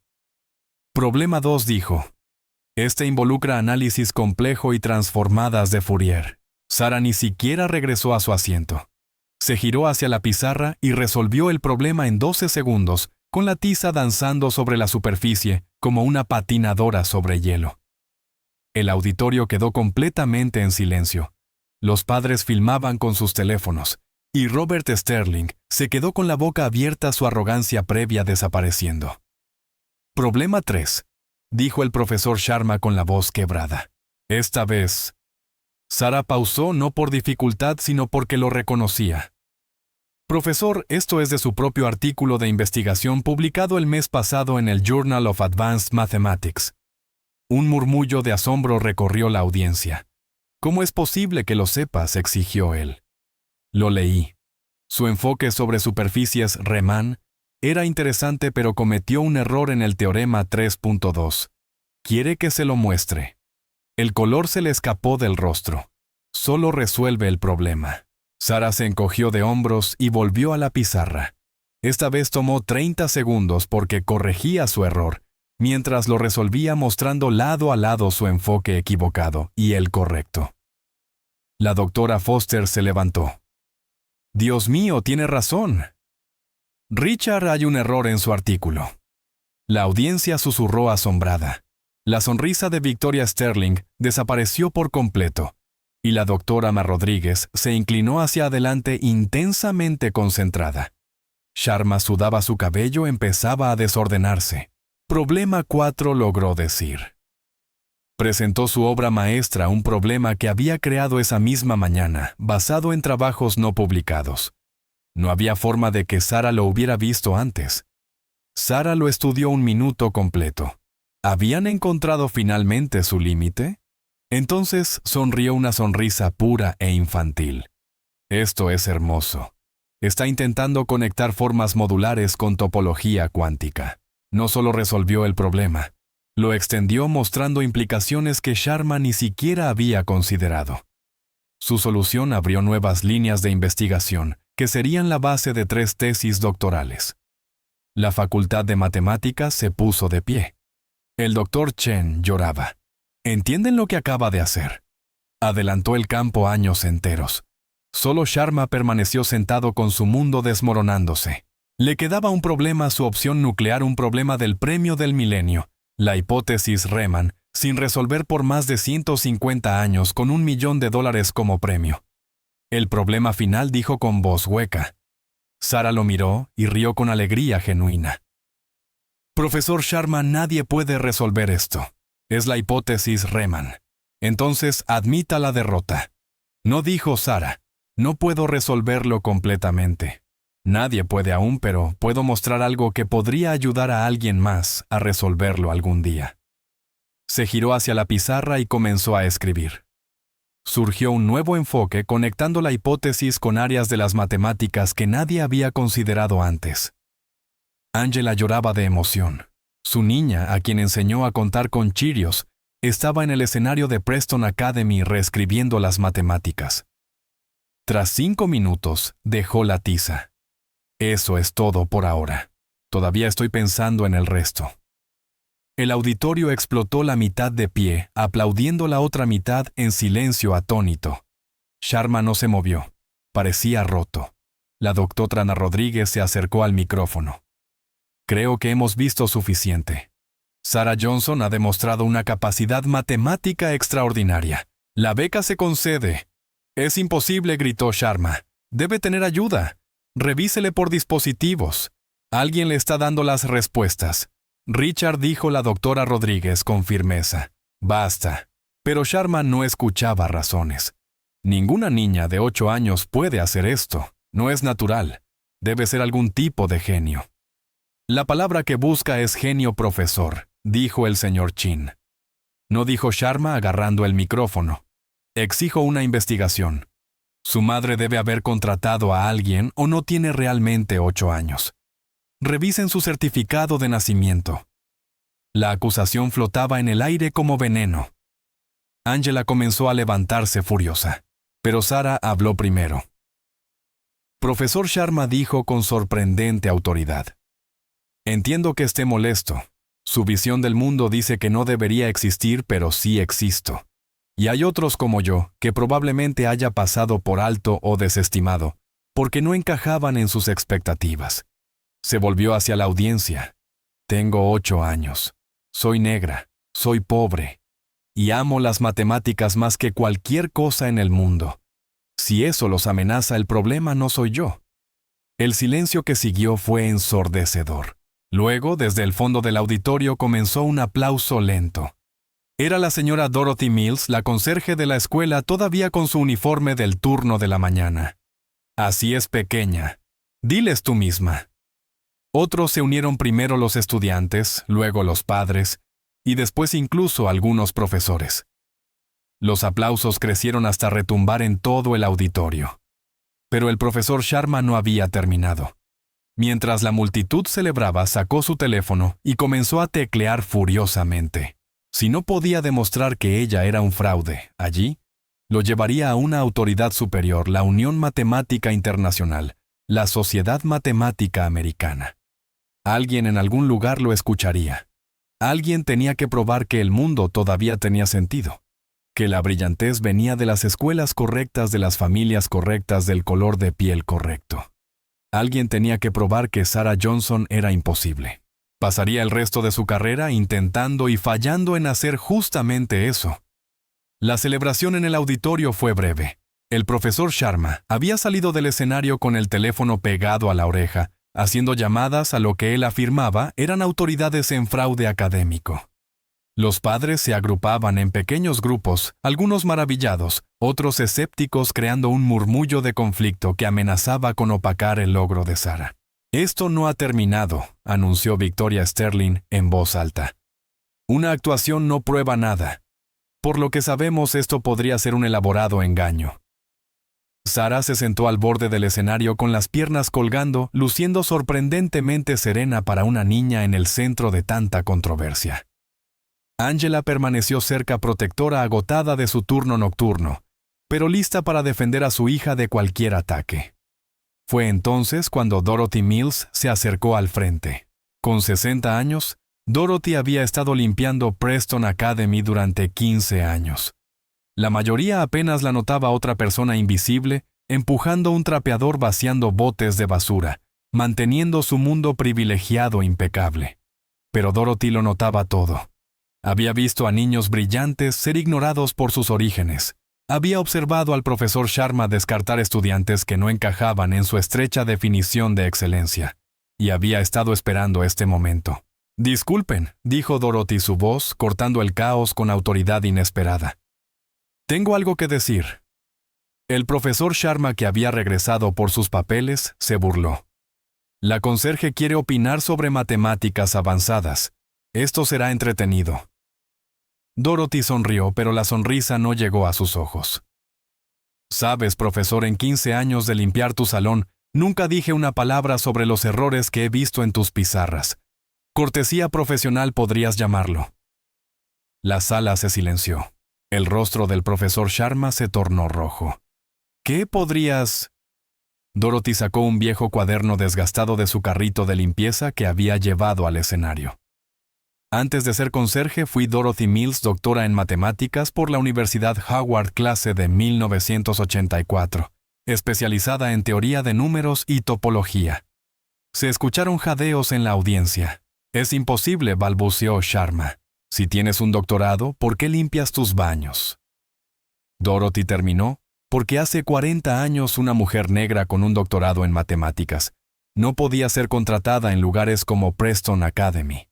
Problema 2, dijo. Este involucra análisis complejo y transformadas de Fourier. Sarah ni siquiera regresó a su asiento. Se giró hacia la pizarra y resolvió el problema en 12 segundos, con la tiza danzando sobre la superficie como una patinadora sobre hielo. El auditorio quedó completamente en silencio. Los padres filmaban con sus teléfonos, y Robert Sterling se quedó con la boca abierta, su arrogancia previa desapareciendo. Problema 3, dijo el profesor Sharma con la voz quebrada. Esta vez... Sarah pausó no por dificultad, sino porque lo reconocía. Profesor, esto es de su propio artículo de investigación publicado el mes pasado en el Journal of Advanced Mathematics. Un murmullo de asombro recorrió la audiencia. ¿Cómo es posible que lo sepas?, exigió él. Lo leí. Su enfoque sobre superficies Riemann era interesante, pero cometió un error en el teorema 3.2. ¿Quiere que se lo muestre? El color se le escapó del rostro. Solo resuelve el problema. Sarah se encogió de hombros y volvió a la pizarra. Esta vez tomó 30 segundos porque corregía su error, mientras lo resolvía mostrando lado a lado su enfoque equivocado y el correcto. La doctora Foster se levantó. Dios mío, tiene razón. Richard, hay un error en su artículo. La audiencia susurró asombrada. La sonrisa de Victoria Sterling desapareció por completo, y la doctora Ama Rodríguez se inclinó hacia adelante intensamente concentrada. Sharma sudaba, su cabello empezaba a desordenarse. Problema 4, logró decir. Presentó su obra maestra, un problema que había creado esa misma mañana, basado en trabajos no publicados. No había forma de que Sara lo hubiera visto antes. Sara lo estudió un minuto completo. ¿Habían encontrado finalmente su límite? Entonces sonrió una sonrisa pura e infantil. Esto es hermoso. Está intentando conectar formas modulares con topología cuántica. No solo resolvió el problema, lo extendió mostrando implicaciones que Sharma ni siquiera había considerado. Su solución abrió nuevas líneas de investigación que serían la base de 3 tesis doctorales. La Facultad de Matemáticas se puso de pie. El doctor Chen lloraba. ¿Entienden lo que acaba de hacer? Adelantó el campo años enteros. Solo Sharma permaneció sentado con su mundo desmoronándose. Le quedaba un problema, su opción nuclear, un problema del premio del milenio, la hipótesis Riemann, sin resolver por más de 150 años con $1 millón como premio. El problema final, dijo con voz hueca. Sara lo miró y rió con alegría genuina. Profesor Sharma, nadie puede resolver esto. Es la hipótesis Riemann. Entonces admita la derrota. No, dijo Sara. No puedo resolverlo completamente. Nadie puede aún, pero puedo mostrar algo que podría ayudar a alguien más a resolverlo algún día. Se giró hacia la pizarra y comenzó a escribir. Surgió un nuevo enfoque conectando la hipótesis con áreas de las matemáticas que nadie había considerado antes. Angela lloraba de emoción. Su niña, a quien enseñó a contar con Cheerios, estaba en el escenario de Preston Academy reescribiendo las matemáticas. Tras 5 minutos, dejó la tiza. Eso es todo por ahora. Todavía estoy pensando en el resto. El auditorio explotó, la mitad de pie, aplaudiendo, la otra mitad en silencio atónito. Sharma no se movió. Parecía roto. La doctora Ana Rodríguez se acercó al micrófono. Creo que hemos visto suficiente. Sarah Johnson ha demostrado una capacidad matemática extraordinaria. La beca se concede. Es imposible, gritó Sharma. Debe tener ayuda. Revísele por dispositivos. Alguien le está dando las respuestas. Richard, dijo la doctora Rodríguez con firmeza. Basta. Pero Sharma no escuchaba razones. Ninguna niña de 8 años puede hacer esto. No es natural. Debe ser algún tipo de genio. La palabra que busca es genio, profesor, dijo el señor Chin. No, dijo Sharma agarrando el micrófono. Exijo una investigación. Su madre debe haber contratado a alguien o no tiene realmente 8 años. Revisen su certificado de nacimiento. La acusación flotaba en el aire como veneno. Angela comenzó a levantarse furiosa, pero Sara habló primero. Profesor Sharma, dijo con sorprendente autoridad. Entiendo que esté molesto. Su visión del mundo dice que no debería existir, pero sí existo. Y hay otros como yo, que probablemente haya pasado por alto o desestimado, porque no encajaban en sus expectativas. Se volvió hacia la audiencia. Tengo 8 años. Soy negra, soy pobre, y amo las matemáticas más que cualquier cosa en el mundo. Si eso los amenaza, el problema no soy yo. El silencio que siguió fue ensordecedor. Luego, desde el fondo del auditorio comenzó un aplauso lento. Era la señora Dorothy Mills, la conserje de la escuela, todavía con su uniforme del turno de la mañana. Así es, pequeña. Diles tú misma. Otros se unieron, primero los estudiantes, luego los padres, y después incluso algunos profesores. Los aplausos crecieron hasta retumbar en todo el auditorio. Pero el profesor Sharma no había terminado. Mientras la multitud celebraba, sacó su teléfono y comenzó a teclear furiosamente. Si no podía demostrar que ella era un fraude, allí, lo llevaría a una autoridad superior, la Unión Matemática Internacional, la Sociedad Matemática Americana. Alguien en algún lugar lo escucharía. Alguien tenía que probar que el mundo todavía tenía sentido, que la brillantez venía de las escuelas correctas, de las familias correctas, del color de piel correcto. Alguien tenía que probar que Sarah Johnson era imposible. Pasaría el resto de su carrera intentando y fallando en hacer justamente eso. La celebración en el auditorio fue breve. El profesor Sharma había salido del escenario con el teléfono pegado a la oreja, haciendo llamadas a lo que él afirmaba eran autoridades en fraude académico. Los padres se agrupaban en pequeños grupos, algunos maravillados, otros escépticos, creando un murmullo de conflicto que amenazaba con opacar el logro de Sarah. «Esto no ha terminado», anunció Victoria Sterling en voz alta. «Una actuación no prueba nada. Por lo que sabemos, esto podría ser un elaborado engaño». Sarah se sentó al borde del escenario con las piernas colgando, luciendo sorprendentemente serena para una niña en el centro de tanta controversia. Angela permaneció cerca, protectora, agotada de su turno nocturno, pero lista para defender a su hija de cualquier ataque. Fue entonces cuando Dorothy Mills se acercó al frente. Con 60 años, Dorothy había estado limpiando Preston Academy durante 15 años. La mayoría apenas la notaba otra persona invisible, empujando un trapeador, vaciando botes de basura, manteniendo su mundo privilegiado impecable. Pero Dorothy lo notaba todo. Había visto a niños brillantes ser ignorados por sus orígenes. Había observado al profesor Sharma descartar estudiantes que no encajaban en su estrecha definición de excelencia. Y había estado esperando este momento. «Disculpen», dijo Dorothy, su voz cortando el caos con autoridad inesperada. «Tengo algo que decir». El profesor Sharma, que había regresado por sus papeles, se burló. «La conserje quiere opinar sobre matemáticas avanzadas. Esto será entretenido». Dorothy sonrió, pero la sonrisa no llegó a sus ojos. «Sabes, profesor, en 15 años de limpiar tu salón, nunca dije una palabra sobre los errores que he visto en tus pizarras. Cortesía profesional podrías llamarlo». La sala se silenció. El rostro del profesor Sharma se tornó rojo. «¿Qué podrías...?» Dorothy sacó un viejo cuaderno desgastado de su carrito de limpieza que había llevado al escenario. «Antes de ser conserje, fui Dorothy Mills, doctora en matemáticas por la Universidad Howard, clase de 1984, especializada en teoría de números y topología». Se escucharon jadeos en la audiencia. «Es imposible», balbuceó Sharma. «Si tienes un doctorado, ¿por qué limpias tus baños?» Dorothy terminó, porque hace 40 años una mujer negra con un doctorado en matemáticas no podía ser contratada en lugares como Preston Academy.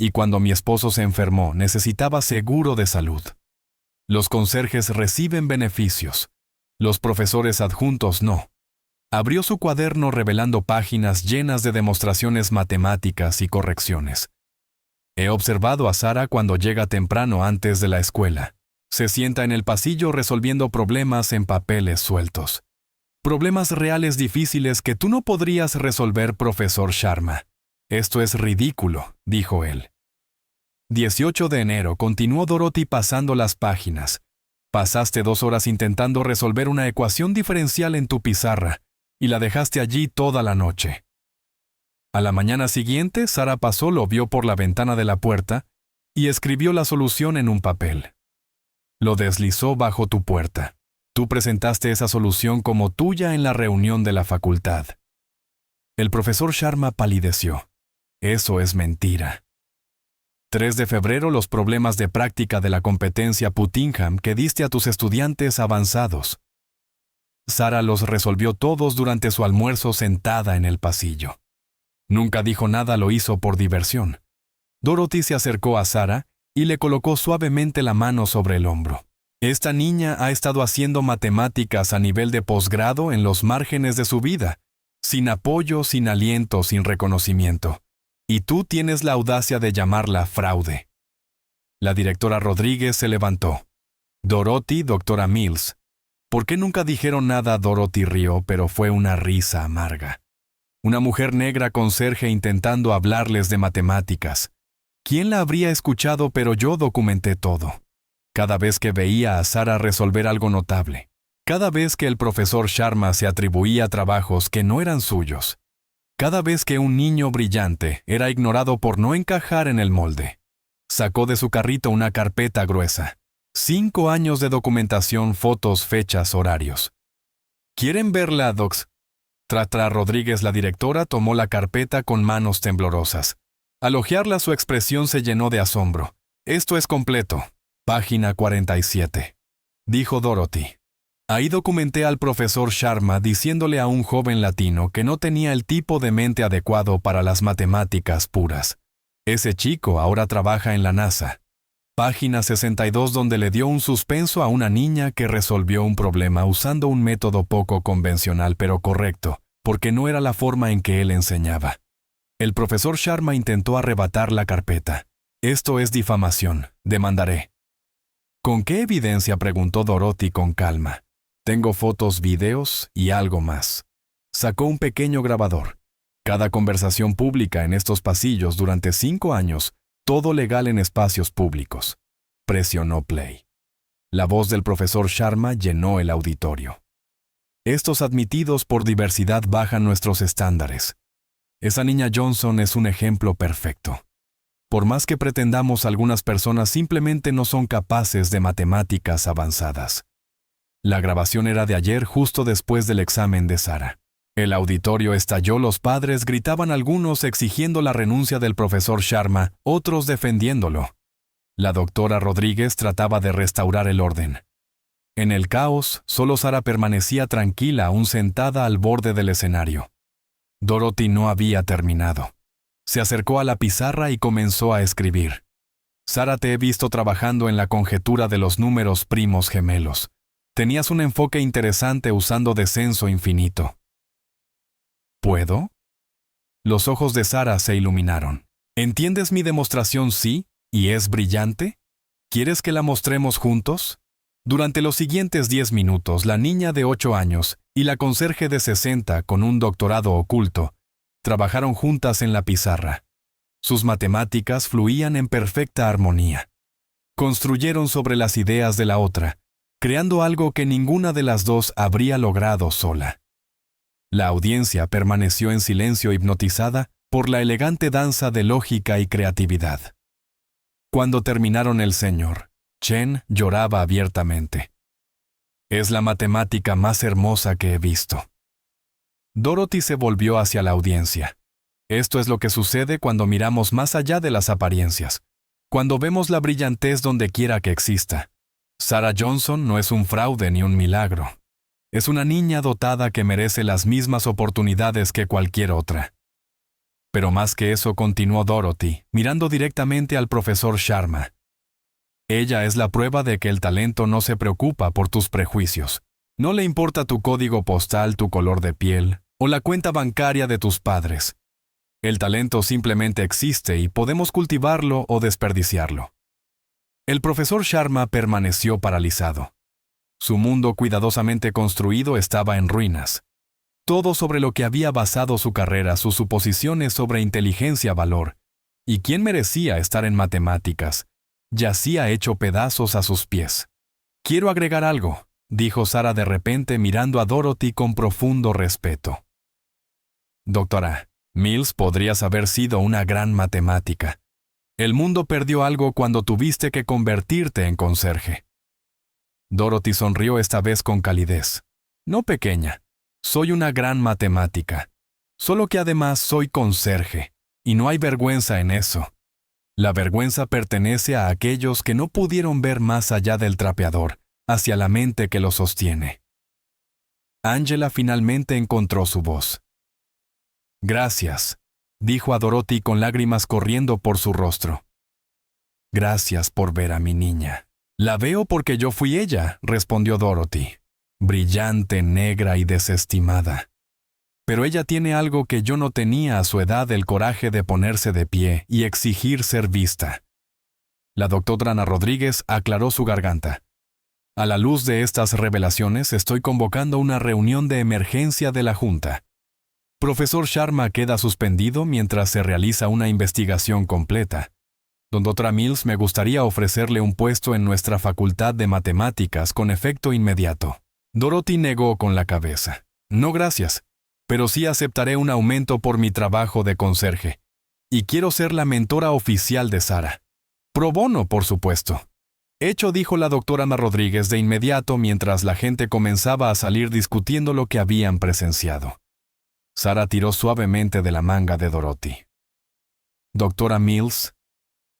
Y cuando mi esposo se enfermó, necesitaba seguro de salud. Los conserjes reciben beneficios. Los profesores adjuntos no. Abrió su cuaderno revelando páginas llenas de demostraciones matemáticas y correcciones. He observado a Sarah cuando llega temprano antes de la escuela. Se sienta en el pasillo resolviendo problemas en papeles sueltos. Problemas reales difíciles que tú no podrías resolver, profesor Sharma. «Esto es ridículo», dijo él. 18 de enero, continuó Dorothy pasando las páginas. «Pasaste 2 horas intentando resolver una ecuación diferencial en tu pizarra y la dejaste allí toda la noche». A la mañana siguiente, Sarah pasó, lo vio por la ventana de la puerta y escribió la solución en un papel. Lo deslizó bajo tu puerta. Tú presentaste esa solución como tuya en la reunión de la facultad. El profesor Sharma palideció. «Eso es mentira». 3 de febrero, los problemas de práctica de la competencia Puttingham que diste a tus estudiantes avanzados. Sarah los resolvió todos durante su almuerzo sentada en el pasillo. Nunca dijo nada, lo hizo por diversión. Dorothy se acercó a Sarah y le colocó suavemente la mano sobre el hombro. «Esta niña ha estado haciendo matemáticas a nivel de posgrado en los márgenes de su vida, sin apoyo, sin aliento, sin reconocimiento. Y tú tienes la audacia de llamarla fraude». La directora Rodríguez se levantó. «Dorothy, doctora Mills». «¿Por qué nunca dijeron nada?». Dorothy rió, pero fue una risa amarga. Una mujer negra conserje intentando hablarles de matemáticas. ¿Quién la habría escuchado? Pero yo documenté todo. Cada vez que veía a Sarah resolver algo notable. Cada vez que el profesor Sharma se atribuía trabajos que no eran suyos. Cada vez que un niño brillante era ignorado por no encajar en el molde. Sacó de su carrito una carpeta gruesa. 5 años de documentación, fotos, fechas, horarios. ¿Quieren verla, docs? Tratra Rodríguez, la directora, tomó la carpeta con manos temblorosas. Al hojearla, su expresión se llenó de asombro. «Esto es completo». Página 47. dijo Dorothy. Ahí documenté al profesor Sharma diciéndole a un joven latino que no tenía el tipo de mente adecuado para las matemáticas puras. Ese chico ahora trabaja en la NASA. Página 62, donde le dio un suspenso a una niña que resolvió un problema usando un método poco convencional pero correcto, porque no era la forma en que él enseñaba. El profesor Sharma intentó arrebatar la carpeta. Esto es difamación. Demandaré. ¿Con qué evidencia?, preguntó Dorothy con calma. Tengo fotos, videos y algo más. Sacó un pequeño grabador. Cada conversación pública en estos pasillos durante 5 años, todo legal en espacios públicos. Presionó play. La voz del profesor Sharma llenó el auditorio. Estos admitidos por diversidad bajan nuestros estándares. Esa niña Johnson es un ejemplo perfecto. Por más que pretendamos, algunas personas simplemente no son capaces de matemáticas avanzadas. La grabación era de ayer, justo después del examen de Sara. El auditorio estalló, los padres gritaban, algunos exigiendo la renuncia del profesor Sharma, otros defendiéndolo. La doctora Rodríguez trataba de restaurar el orden. En el caos, solo Sara permanecía tranquila, aún sentada al borde del escenario. Dorothy no había terminado. Se acercó a la pizarra y comenzó a escribir. Sara, te he visto trabajando en la conjetura de los números primos gemelos. Tenías un enfoque interesante usando descenso infinito. ¿Puedo? Los ojos de Sara se iluminaron. ¿Entiendes mi demostración, sí? ¿Y es brillante? ¿Quieres que la mostremos juntos? Durante los siguientes 10 minutos, la niña de 8 años y la conserje de 60 con un doctorado oculto trabajaron juntas en la pizarra. Sus matemáticas fluían en perfecta armonía. Construyeron sobre las ideas de la otra, creando algo que ninguna de las dos habría logrado sola. La audiencia permaneció en silencio, hipnotizada por la elegante danza de lógica y creatividad. Cuando terminaron, el señor Chen lloraba abiertamente. Es la matemática más hermosa que he visto. Dorothy se volvió hacia la audiencia. Esto es lo que sucede cuando miramos más allá de las apariencias, cuando vemos la brillantez donde quiera que exista. Sara Johnson no es un fraude ni un milagro. Es una niña dotada que merece las mismas oportunidades que cualquier otra. Pero más que eso, continuó Dorothy, mirando directamente al profesor Sharma. Ella es la prueba de que el talento no se preocupa por tus prejuicios. No le importa tu código postal, tu color de piel o la cuenta bancaria de tus padres. El talento simplemente existe y podemos cultivarlo o desperdiciarlo. El profesor Sharma permaneció paralizado. Su mundo cuidadosamente construido estaba en ruinas. Todo sobre lo que había basado su carrera, sus suposiciones sobre inteligencia, valor, y quién merecía estar en matemáticas, yacía hecho pedazos a sus pies. Quiero agregar algo, dijo Sara de repente, mirando a Dorothy con profundo respeto. Doctora, Mills, podrías haber sido una gran matemática. El mundo perdió algo cuando tuviste que convertirte en conserje. Dorothy sonrió, esta vez con calidez. No pequeña, soy una gran matemática. Solo que además soy conserje, y no hay vergüenza en eso. La vergüenza pertenece a aquellos que no pudieron ver más allá del trapeador, hacia la mente que lo sostiene. Angela finalmente encontró su voz. Gracias, dijo a Dorothy con lágrimas corriendo por su rostro. Gracias por ver a mi niña. La veo porque yo fui ella, respondió Dorothy. Brillante, negra y desestimada. Pero ella tiene algo que yo no tenía a su edad, el coraje de ponerse de pie y exigir ser vista. La doctora Ana Rodríguez aclaró su garganta. A la luz de estas revelaciones, estoy convocando una reunión de emergencia de la Junta. Profesor Sharma queda suspendido mientras se realiza una investigación completa. Doctora Mills, me gustaría ofrecerle un puesto en nuestra Facultad de Matemáticas con efecto inmediato. Dorothy negó con la cabeza. No, gracias, pero sí aceptaré un aumento por mi trabajo de conserje. Y quiero ser la mentora oficial de Sara. Pro bono, por supuesto. Hecho, dijo la doctora Ana Rodríguez de inmediato mientras la gente comenzaba a salir discutiendo lo que habían presenciado. Sara tiró suavemente de la manga de Dorothy. Doctora Mills,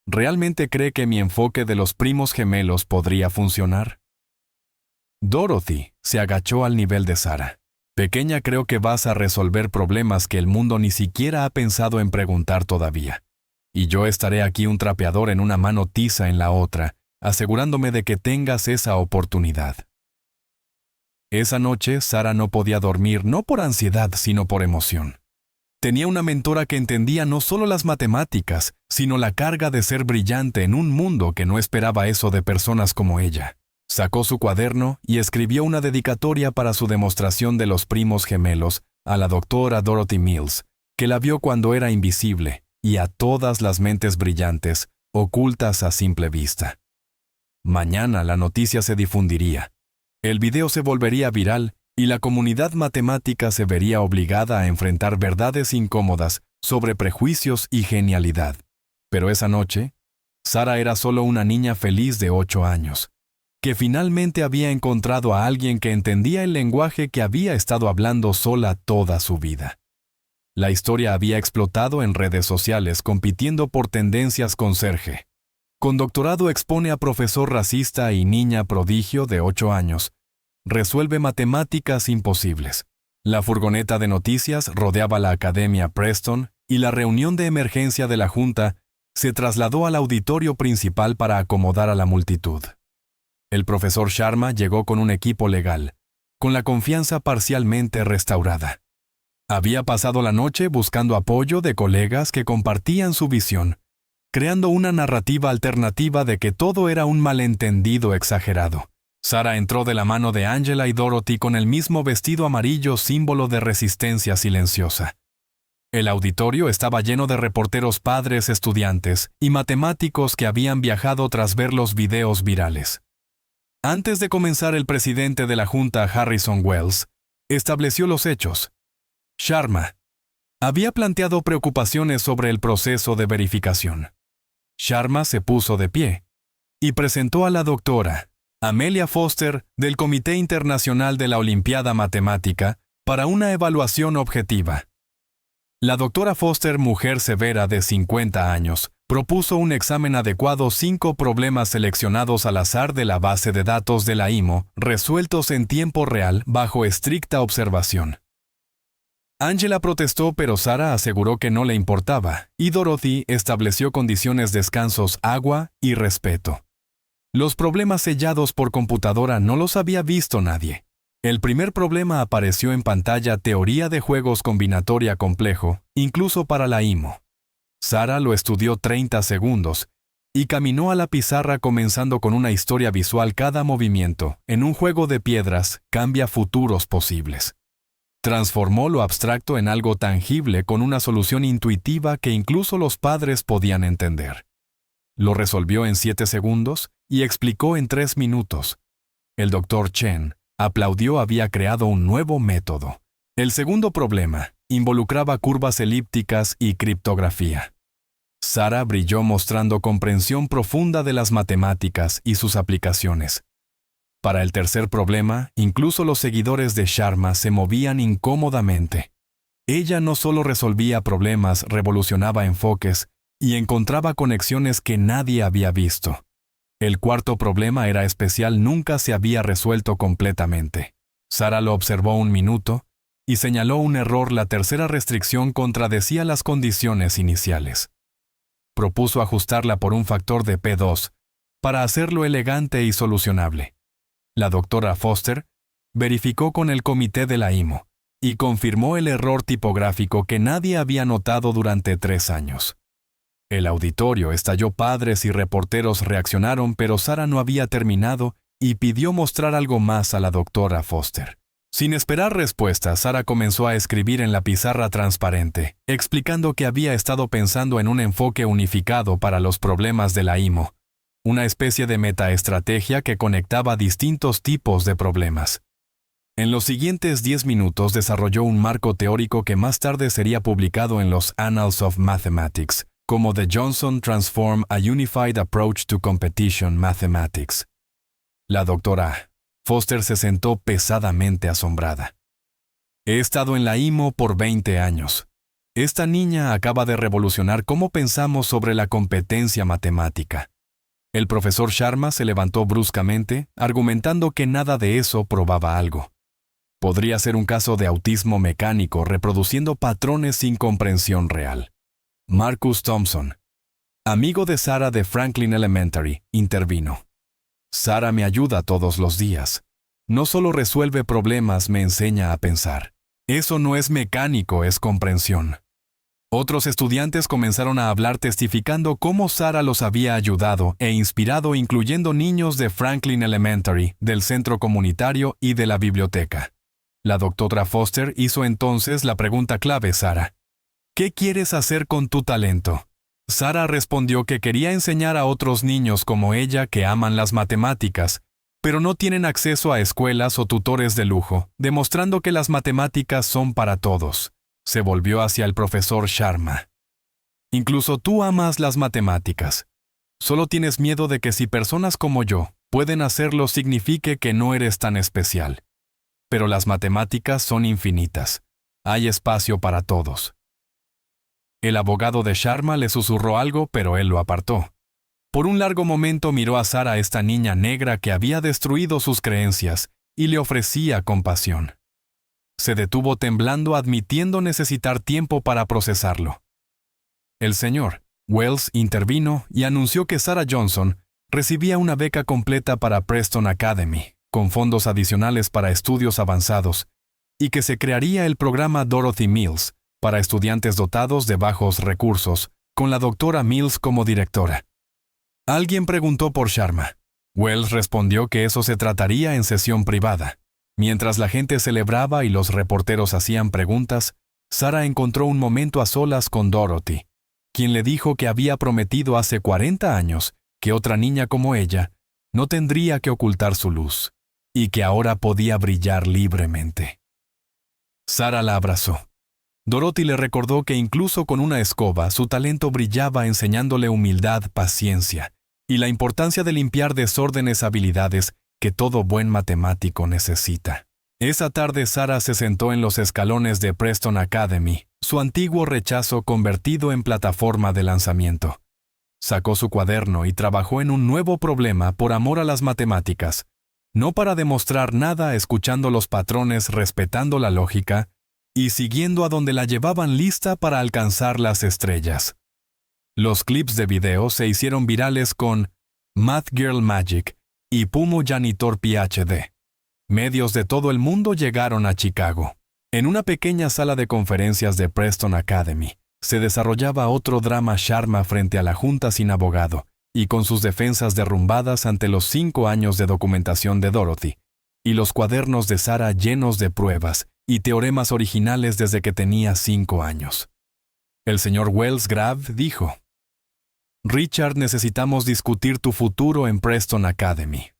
¿realmente cree que mi enfoque de los primos gemelos podría funcionar? Dorothy se agachó al nivel de Sara. Pequeña, creo que vas a resolver problemas que el mundo ni siquiera ha pensado en preguntar todavía. Y yo estaré aquí un trapeador en una mano, tiza en la otra, asegurándome de que tengas esa oportunidad. Esa noche, Sara no podía dormir, no por ansiedad, sino por emoción. Tenía una mentora que entendía no solo las matemáticas, sino la carga de ser brillante en un mundo que no esperaba eso de personas como ella. Sacó su cuaderno y escribió una dedicatoria para su demostración de los primos gemelos a la doctora Dorothy Mills, que la vio cuando era invisible, y a todas las mentes brillantes, ocultas a simple vista. Mañana la noticia se difundiría. El video se volvería viral y la comunidad matemática se vería obligada a enfrentar verdades incómodas sobre prejuicios y genialidad. Pero esa noche, Sara era solo una niña feliz de 8 años, que finalmente había encontrado a alguien que entendía el lenguaje que había estado hablando sola toda su vida. La historia había explotado en redes sociales compitiendo por tendencias con Serge. Con doctorado expone a profesor racista y niña prodigio de 8 años. Resuelve matemáticas imposibles. La furgoneta de noticias rodeaba la Academia Preston y la reunión de emergencia de la Junta se trasladó al auditorio principal para acomodar a la multitud. El profesor Sharma llegó con un equipo legal, con la confianza parcialmente restaurada. Había pasado la noche buscando apoyo de colegas que compartían su visión, creando una narrativa alternativa de que todo era un malentendido exagerado. Sara entró de la mano de Angela y Dorothy con el mismo vestido amarillo, símbolo de resistencia silenciosa. El auditorio estaba lleno de reporteros, padres, estudiantes y matemáticos que habían viajado tras ver los videos virales. Antes de comenzar, el presidente de la Junta, Harrison Wells, estableció los hechos. Sharma había planteado preocupaciones sobre el proceso de verificación. Sharma se puso de pie y presentó a la doctora Amelia Foster del Comité Internacional de la Olimpiada Matemática para una evaluación objetiva. La doctora Foster, mujer severa de 50 años, propuso un examen adecuado, 5 problemas seleccionados al azar de la base de datos de la IMO, resueltos en tiempo real bajo estricta observación. Angela protestó, pero Sara aseguró que no le importaba, y Dorothy estableció condiciones: descansos, agua y respeto. Los problemas sellados por computadora no los había visto nadie. El primer problema apareció en pantalla: teoría de juegos combinatoria complejo, incluso para la IMO. Sara lo estudió 30 segundos y caminó a la pizarra comenzando con una historia visual. Cada movimiento, en un juego de piedras, cambia futuros posibles. Transformó lo abstracto en algo tangible con una solución intuitiva que incluso los padres podían entender. Lo resolvió en 7 segundos y explicó en 3 minutos. El Dr. Chen aplaudió. Había creado un nuevo método. El segundo problema involucraba curvas elípticas y criptografía. Sara brilló mostrando comprensión profunda de las matemáticas y sus aplicaciones. Para el tercer problema, incluso los seguidores de Sharma se movían incómodamente. Ella no solo resolvía problemas, revolucionaba enfoques y encontraba conexiones que nadie había visto. El cuarto problema era especial, nunca se había resuelto completamente. Sara lo observó un minuto y señaló un error. La tercera restricción contradecía las condiciones iniciales. Propuso ajustarla por un factor de P2 para hacerlo elegante y solucionable. La doctora Foster verificó con el comité de la IMO y confirmó el error tipográfico que nadie había notado durante 3 años. El auditorio estalló, padres y reporteros reaccionaron, pero Sara no había terminado y pidió mostrar algo más a la doctora Foster. Sin esperar respuesta, Sara comenzó a escribir en la pizarra transparente, explicando que había estado pensando en un enfoque unificado para los problemas de la IMO, una especie de metaestrategia que conectaba distintos tipos de problemas. En los siguientes 10 minutos desarrolló un marco teórico que más tarde sería publicado en los Annals of Mathematics, como The Johnson Transform: A Unified Approach to Competition Mathematics. La doctora Foster se sentó pesadamente asombrada. He estado en la IMO por 20 años. Esta niña acaba de revolucionar cómo pensamos sobre la competencia matemática. El profesor Sharma se levantó bruscamente, argumentando que nada de eso probaba algo. Podría ser un caso de autismo mecánico reproduciendo patrones sin comprensión real. Marcus Thompson, amigo de Sarah de Franklin Elementary, intervino. Sarah me ayuda todos los días. No solo resuelve problemas, me enseña a pensar. Eso no es mecánico, es comprensión. Otros estudiantes comenzaron a hablar testificando cómo Sarah los había ayudado e inspirado, incluyendo niños de Franklin Elementary, del centro comunitario y de la biblioteca. La doctora Foster hizo entonces la pregunta clave: Sarah, ¿qué quieres hacer con tu talento? Sarah respondió que quería enseñar a otros niños como ella que aman las matemáticas, pero no tienen acceso a escuelas o tutores de lujo, demostrando que las matemáticas son para todos. Se volvió hacia el profesor Sharma. Incluso tú amas las matemáticas. Solo tienes miedo de que si personas como yo pueden hacerlo signifique que no eres tan especial. Pero las matemáticas son infinitas. Hay espacio para todos. El abogado de Sharma le susurró algo, pero él lo apartó. Por un largo momento miró a Sarah, esta niña negra que había destruido sus creencias, y le ofrecía compasión. Se detuvo temblando, admitiendo necesitar tiempo para procesarlo. El señor Wells intervino y anunció que Sarah Johnson recibía una beca completa para Preston Academy, con fondos adicionales para estudios avanzados, y que se crearía el programa Dorothy Mills para estudiantes dotados de bajos recursos, con la doctora Mills como directora. Alguien preguntó por Sharma. Wells respondió que eso se trataría en sesión privada. Mientras la gente celebraba y los reporteros hacían preguntas, Sarah encontró un momento a solas con Dorothy, quien le dijo que había prometido hace 40 años que otra niña como ella no tendría que ocultar su luz, y que ahora podía brillar libremente. Sarah la abrazó. Dorothy le recordó que incluso con una escoba su talento brillaba, enseñándole humildad, paciencia y la importancia de limpiar desórdenes, habilidades que todo buen matemático necesita. Esa tarde Sarah se sentó en los escalones de Preston Academy, su antiguo rechazo convertido en plataforma de lanzamiento. Sacó su cuaderno y trabajó en un nuevo problema por amor a las matemáticas, no para demostrar nada, escuchando los patrones, respetando la lógica y siguiendo a donde la llevaban, lista para alcanzar las estrellas. Los clips de video se hicieron virales con Math Girl Magic y Pumo Janitor PhD. Medios de todo el mundo llegaron a Chicago. En una pequeña sala de conferencias de Preston Academy, se desarrollaba otro drama: Sharma frente a la junta sin abogado, y con sus defensas derrumbadas ante los 5 años de documentación de Dorothy, y los cuadernos de Sarah llenos de pruebas y teoremas originales desde que tenía 5 años. El señor Wells Grave dijo: Richard, necesitamos discutir tu futuro en Preston Academy.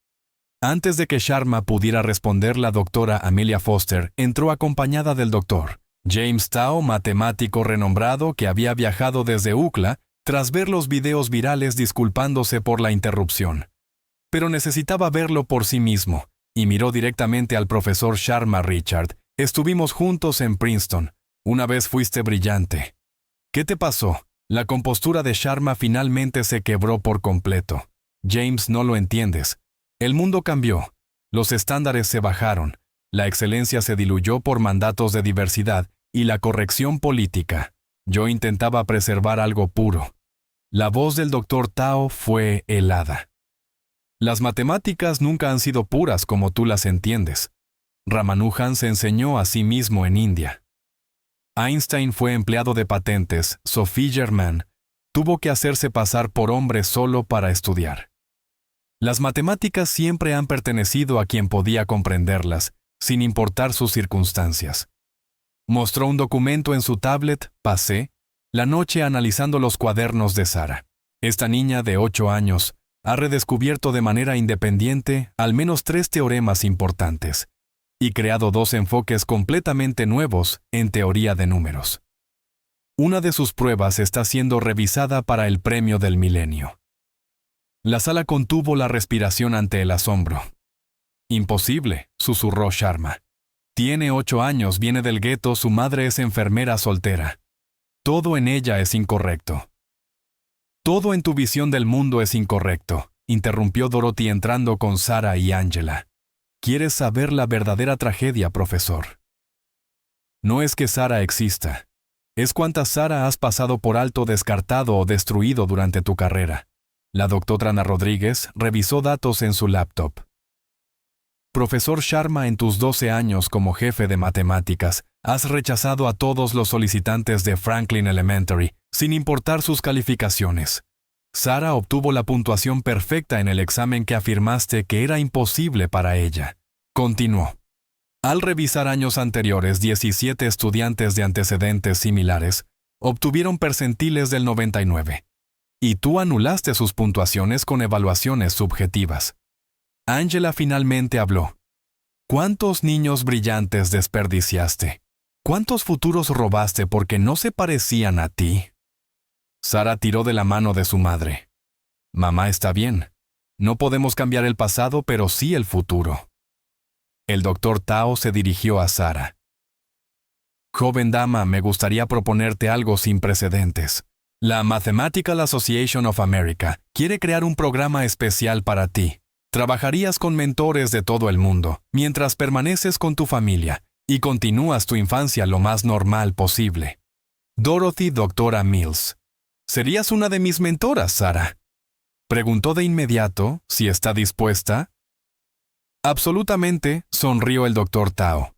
Antes de que Sharma pudiera responder, la doctora Amelia Foster entró acompañada del doctor James Tao, matemático renombrado que había viajado desde UCLA tras ver los videos virales, disculpándose por la interrupción. Pero necesitaba verlo por sí mismo, y miró directamente al profesor Sharma. Richard, estuvimos juntos en Princeton. Una vez fuiste brillante. ¿Qué te pasó? La compostura de Sharma finalmente se quebró por completo. James, no lo entiendes. El mundo cambió. Los estándares se bajaron. La excelencia se diluyó por mandatos de diversidad y la corrección política. Yo intentaba preservar algo puro. La voz del doctor Tao fue helada. Las matemáticas nunca han sido puras como tú las entiendes. Ramanujan se enseñó a sí mismo en India. Einstein fue empleado de patentes. Sophie Germain tuvo que hacerse pasar por hombre solo para estudiar. Las matemáticas siempre han pertenecido a quien podía comprenderlas, sin importar sus circunstancias. Mostró un documento en su tablet. Pasé la noche analizando los cuadernos de Sarah. Esta niña de 8 años ha redescubierto de manera independiente al menos 3 teoremas importantes y creado 2 enfoques completamente nuevos en teoría de números. Una de sus pruebas está siendo revisada para el premio del milenio. La sala contuvo la respiración ante el asombro. Imposible, susurró Sharma. Tiene 8 años, viene del gueto, su madre es enfermera soltera. Todo en ella es incorrecto. Todo en tu visión del mundo es incorrecto. interrumpió Dorothy entrando con Sarah y Angela. ¿Quieres saber la verdadera tragedia, profesor? No es que Sarah exista. Es cuántas Sarah has pasado por alto, descartado o destruido durante tu carrera. La doctora Ana Rodríguez revisó datos en su laptop. Profesor Sharma, en tus 12 años como jefe de matemáticas, has rechazado a todos los solicitantes de Franklin Elementary, sin importar sus calificaciones. Sarah obtuvo la puntuación perfecta en el examen que afirmaste que era imposible para ella. Continuó. Al revisar años anteriores, 17 estudiantes de antecedentes similares obtuvieron percentiles del 99. Y tú anulaste sus puntuaciones con evaluaciones subjetivas. Angela finalmente habló. ¿Cuántos niños brillantes desperdiciaste? ¿Cuántos futuros robaste porque no se parecían a ti? Sarah tiró de la mano de su madre. Mamá está bien. No podemos cambiar el pasado, pero sí el futuro. El doctor Tao se dirigió a Sarah. Joven dama, me gustaría proponerte algo sin precedentes. La Mathematical Association of America quiere crear un programa especial para ti. Trabajarías con mentores de todo el mundo, mientras permaneces con tu familia y continúas tu infancia lo más normal posible. Dorothy Doctora Mills. ¿Serías una de mis mentoras, Sarah? Preguntó de inmediato si está dispuesta. Absolutamente, sonrió el doctor Tao.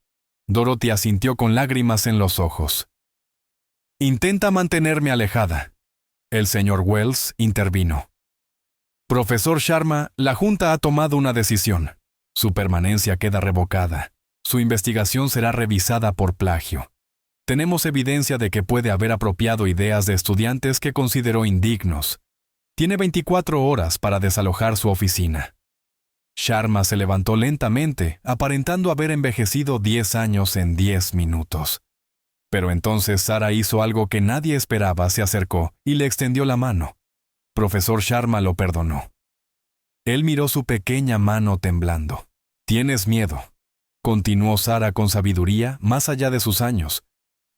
Dorothy asintió con lágrimas en los ojos. Intenta mantenerme alejada. El señor Wells intervino. Profesor Sharma, la Junta ha tomado una decisión. Su permanencia queda revocada. Su investigación será revisada por plagio. Tenemos evidencia de que puede haber apropiado ideas de estudiantes que consideró indignos. Tiene 24 horas para desalojar su oficina. Sharma se levantó lentamente, aparentando haber envejecido 10 años en 10 minutos. Pero entonces Sarah hizo algo que nadie esperaba, se acercó y le extendió la mano. Profesor Sharma lo perdonó. Él miró su pequeña mano temblando. «Tienes miedo», continuó Sarah con sabiduría más allá de sus años.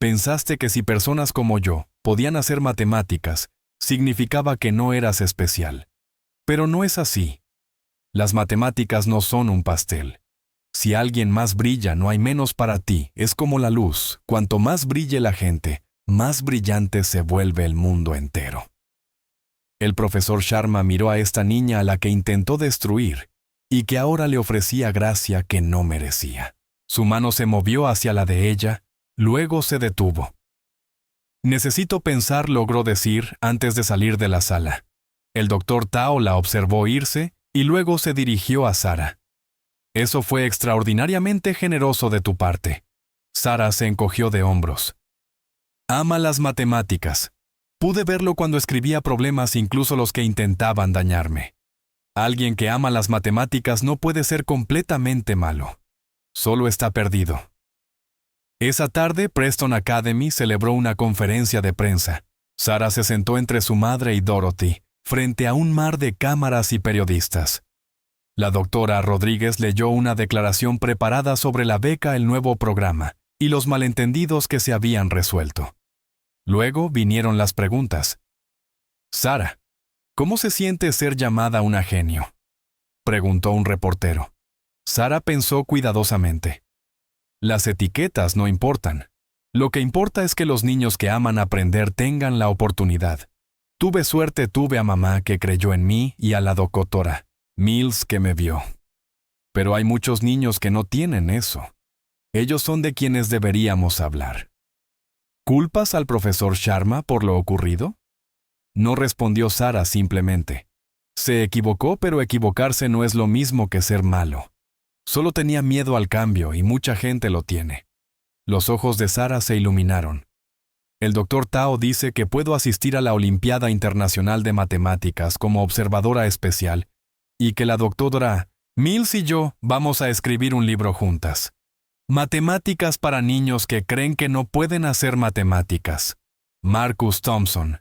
«Pensaste que si personas como yo podían hacer matemáticas, significaba que no eras especial. Pero no es así. Las matemáticas no son un pastel. Si alguien más brilla, no hay menos para ti. Es como la luz. Cuanto más brille la gente, más brillante se vuelve el mundo entero». El profesor Sharma miró a esta niña a la que intentó destruir y que ahora le ofrecía gracia que no merecía. Su mano se movió hacia la de ella, luego se detuvo. «Necesito pensar», logró decir antes de salir de la sala. El doctor Tao la observó irse y luego se dirigió a Sarah. «Eso fue extraordinariamente generoso de tu parte». Sarah se encogió de hombros. «Ama las matemáticas. Pude verlo cuando escribía problemas, incluso los que intentaban dañarme. Alguien que ama las matemáticas no puede ser completamente malo. Solo está perdido». Esa tarde, Preston Academy celebró una conferencia de prensa. Sarah se sentó entre su madre y Dorothy, frente a un mar de cámaras y periodistas. La doctora Rodríguez leyó una declaración preparada sobre la beca, el nuevo programa y los malentendidos que se habían resuelto. Luego vinieron las preguntas. «Sarah, ¿cómo se siente ser llamada una genio?», preguntó un reportero. Sarah pensó cuidadosamente. Las etiquetas no importan. Lo que importa es que los niños que aman aprender tengan la oportunidad. Tuve suerte, tuve a mamá que creyó en mí y a la doctora Mills que me vio. Pero hay muchos niños que no tienen eso. Ellos son de quienes deberíamos hablar». «¿Culpas al profesor Sharma por lo ocurrido?», no respondió Sarah simplemente. Se equivocó, pero equivocarse no es lo mismo que ser malo. Solo tenía miedo al cambio y mucha gente lo tiene. Los ojos de Sarah se iluminaron. «El doctor Tao dice que puedo asistir a la Olimpiada Internacional de Matemáticas como observadora especial y que la doctora Mills y yo vamos a escribir un libro juntas. Matemáticas para niños que creen que no pueden hacer matemáticas». Marcus Thompson,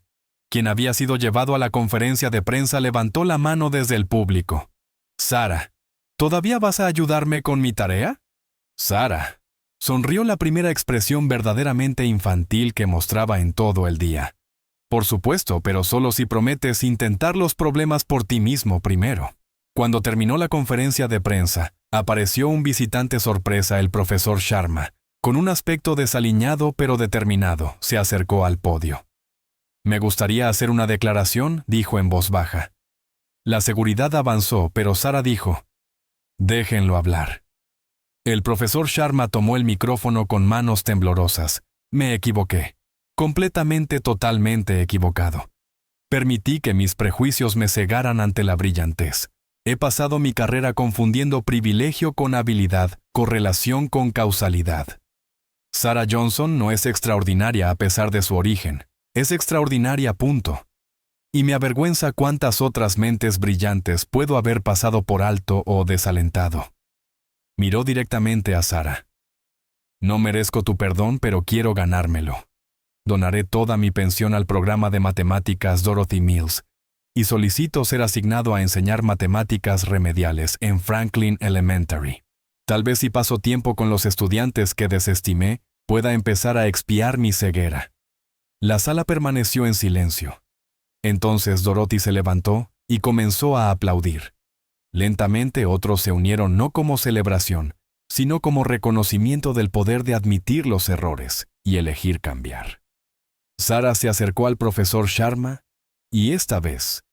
quien había sido llevado a la conferencia de prensa, levantó la mano desde el público. «Sarah, ¿todavía vas a ayudarme con mi tarea?». Sarah sonrió, la primera expresión verdaderamente infantil que mostraba en todo el día. Por supuesto, pero solo si prometes intentar los problemas por ti mismo primero. Cuando terminó la conferencia de prensa, apareció un visitante sorpresa, el profesor Sharma. Con un aspecto desaliñado pero determinado, se acercó al podio. «Me gustaría hacer una declaración», dijo en voz baja. La seguridad avanzó, pero Sara dijo, «Déjenlo hablar». El profesor Sharma tomó el micrófono con manos temblorosas. «Me equivoqué. Totalmente equivocado. Permití que mis prejuicios me cegaran ante la brillantez. He pasado mi carrera confundiendo privilegio con habilidad, correlación con causalidad. Sarah Johnson no es extraordinaria a pesar de su origen. Es extraordinaria, punto. Y me avergüenza cuántas otras mentes brillantes puedo haber pasado por alto o desalentado». Miró directamente a Sara. «No merezco tu perdón, pero quiero ganármelo. Donaré toda mi pensión al programa de matemáticas Dorothy Mills y solicito ser asignado a enseñar matemáticas remediales en Franklin Elementary. Tal vez si paso tiempo con los estudiantes que desestimé, pueda empezar a expiar mi ceguera». La sala permaneció en silencio. Entonces Dorothy se levantó y comenzó a aplaudir. Lentamente otros se unieron no como celebración, sino como reconocimiento del poder de admitir los errores y elegir cambiar. Sara se acercó al profesor Sharma y esta vez,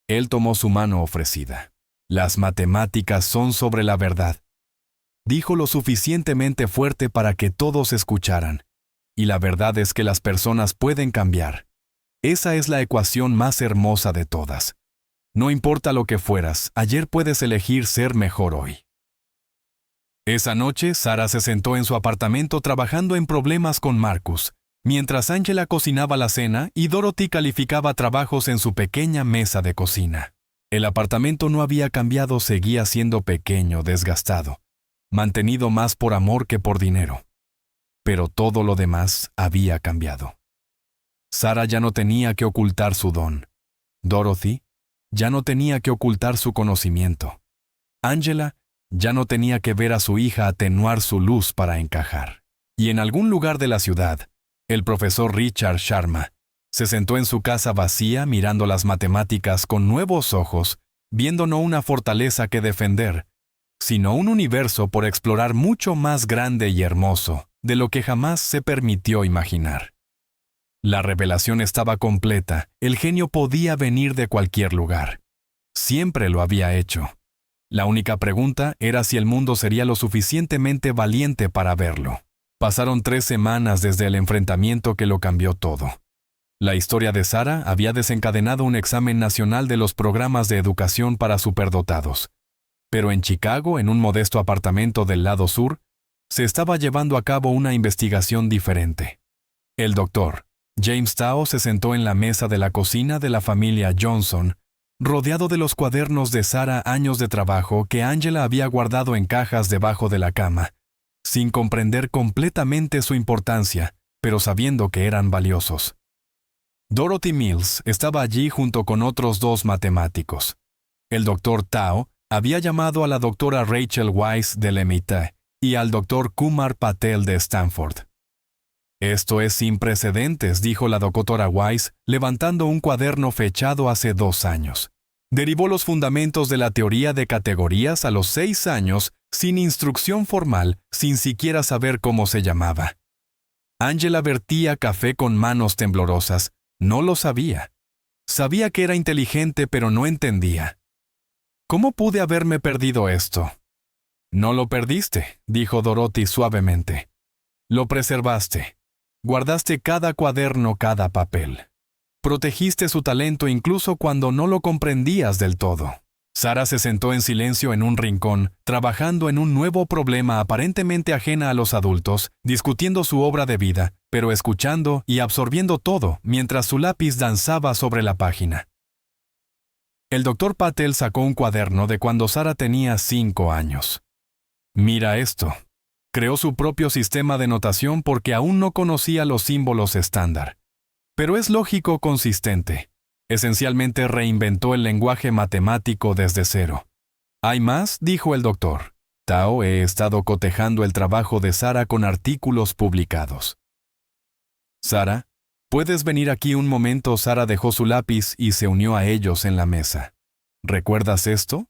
él tomó su mano ofrecida. «Las matemáticas son sobre la verdad», dijo lo suficientemente fuerte para que todos escucharan. «Y la verdad es que las personas pueden cambiar. Esa es la ecuación más hermosa de todas. No importa lo que fueras, ayer puedes elegir ser mejor hoy». Esa noche, Sara se sentó en su apartamento trabajando en problemas con Marcus, mientras Angela cocinaba la cena y Dorothy calificaba trabajos en su pequeña mesa de cocina. El apartamento no había cambiado, seguía siendo pequeño, desgastado, mantenido más por amor que por dinero. Pero todo lo demás había cambiado. Sara ya no tenía que ocultar su don. Dorothy ya no tenía que ocultar su conocimiento. Angela ya no tenía que ver a su hija atenuar su luz para encajar. Y en algún lugar de la ciudad, el profesor Richard Sharma se sentó en su casa vacía mirando las matemáticas con nuevos ojos, viendo no una fortaleza que defender, sino un universo por explorar mucho más grande y hermoso de lo que jamás se permitió imaginar. La revelación estaba completa, el genio podía venir de cualquier lugar. Siempre lo había hecho. La única pregunta era si el mundo sería lo suficientemente valiente para verlo. Pasaron 3 semanas desde el enfrentamiento que lo cambió todo. La historia de Sara había desencadenado un examen nacional de los programas de educación para superdotados. Pero en Chicago, en un modesto apartamento del lado sur, se estaba llevando a cabo una investigación diferente. El doctor James Tao se sentó en la mesa de la cocina de la familia Johnson, rodeado de los cuadernos de Sara, años de trabajo que Angela había guardado en cajas debajo de la cama, sin comprender completamente su importancia, pero sabiendo que eran valiosos. Dorothy Mills estaba allí junto con otros 2 matemáticos. El doctor Tao había llamado a la doctora Rachel Weisz del MIT y al doctor Kumar Patel de Stanford. «Esto es sin precedentes», dijo la doctora Weisz, levantando un cuaderno fechado hace 2 años. Derivó los fundamentos de la teoría de categorías a los 6 años, sin instrucción formal, sin siquiera saber cómo se llamaba. Angela vertía café con manos temblorosas. No lo sabía. Sabía que era inteligente, pero no entendía. «¿Cómo pude haberme perdido esto?» «No lo perdiste», dijo Dorothy suavemente. «Lo preservaste. Guardaste cada cuaderno, cada papel. Protegiste su talento incluso cuando no lo comprendías del todo». Sara se sentó en silencio en un rincón, trabajando en un nuevo problema aparentemente ajena a los adultos, discutiendo su obra de vida, pero escuchando y absorbiendo todo mientras su lápiz danzaba sobre la página. El doctor Patel sacó un cuaderno de cuando Sara tenía 5 años. «Mira esto». Creó su propio sistema de notación porque aún no conocía los símbolos estándar. Pero es lógico consistente. Esencialmente reinventó el lenguaje matemático desde cero. «¿Hay más?», dijo el doctor. «Tao, he estado cotejando el trabajo de Sara con artículos publicados». «Sara, ¿Puedes venir aquí un momento? Sara dejó su lápiz y se unió a ellos en la mesa. ¿Recuerdas esto?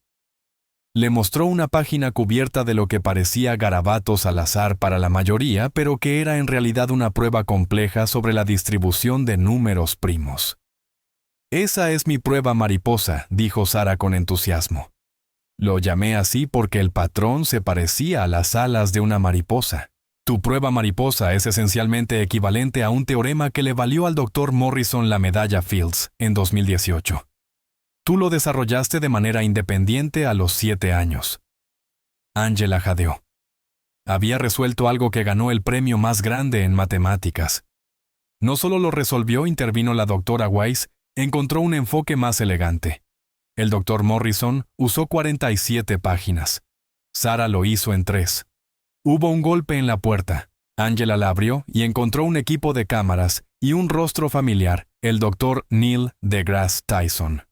Le mostró una página cubierta de lo que parecía garabatos al azar para la mayoría, pero que era en realidad una prueba compleja sobre la distribución de números primos. «Esa es mi prueba mariposa», dijo Sara con entusiasmo. Lo llamé así porque el patrón se parecía a las alas de una mariposa. Tu prueba mariposa es esencialmente equivalente a un teorema que le valió al Dr. Morrison la medalla Fields en 2018. Tú lo desarrollaste de manera independiente a los 7 años. Angela jadeó. Había resuelto algo que ganó el premio más grande en matemáticas. No solo lo resolvió, intervino la doctora Weiss, encontró un enfoque más elegante. El Dr. Morrison usó 47 páginas. Sara lo hizo en 3. Hubo un golpe en la puerta. Angela la abrió y encontró un equipo de cámaras y un rostro familiar, el Dr. Neil deGrasse Tyson.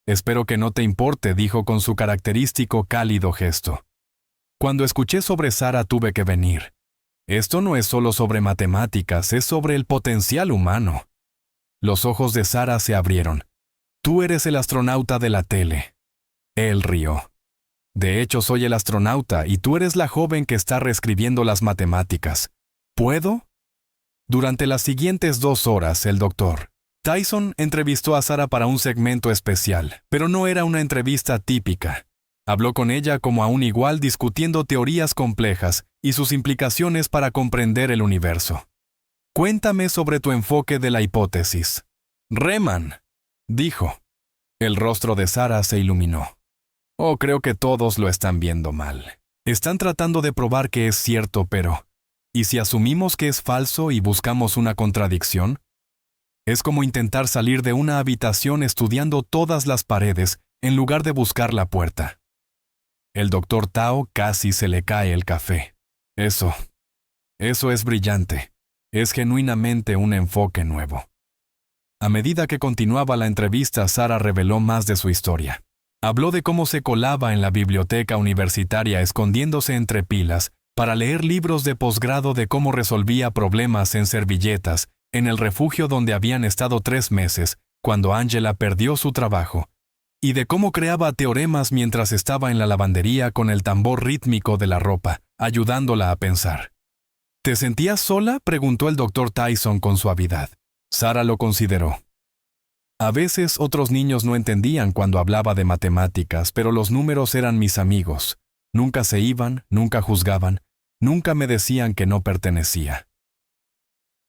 «Espero que no te importe», dijo con su característico cálido gesto. «Cuando escuché sobre Sara tuve que venir. Esto no es solo sobre matemáticas, es sobre el potencial humano». Los ojos de Sara se abrieron. «Tú eres el astronauta de la tele». Él rió. «De hecho, soy el astronauta y tú eres la joven que está reescribiendo las matemáticas. ¿Puedo?» Durante las siguientes 2 horas, el Dr. Tyson entrevistó a Sara para un segmento especial, pero no era una entrevista típica. Habló con ella como a un igual, discutiendo teorías complejas y sus implicaciones para comprender el universo. «Cuéntame sobre tu enfoque de la hipótesis». «Riemann», dijo. El rostro de Sara se iluminó. «Oh, creo que todos lo están viendo mal. Están tratando de probar que es cierto, pero ¿y si asumimos que es falso y buscamos una contradicción? Es como intentar salir de una habitación estudiando todas las paredes en lugar de buscar la puerta». El Dr. Tao casi se le cae el café. Eso es brillante. Es genuinamente un enfoque nuevo. A medida que continuaba la entrevista, Sara reveló más de su historia. Habló de cómo se colaba en la biblioteca universitaria escondiéndose entre pilas para leer libros de posgrado de cómo resolvía problemas en servilletas en el refugio donde habían estado 3 meses cuando Angela perdió su trabajo, y de cómo creaba teoremas mientras estaba en la lavandería con el tambor rítmico de la ropa, ayudándola a pensar. «¿Te sentías sola?», preguntó el Dr. Tyson con suavidad. Sara lo consideró. «A veces otros niños no entendían cuando hablaba de matemáticas, pero los números eran mis amigos. Nunca se iban, nunca juzgaban, nunca me decían que no pertenecía».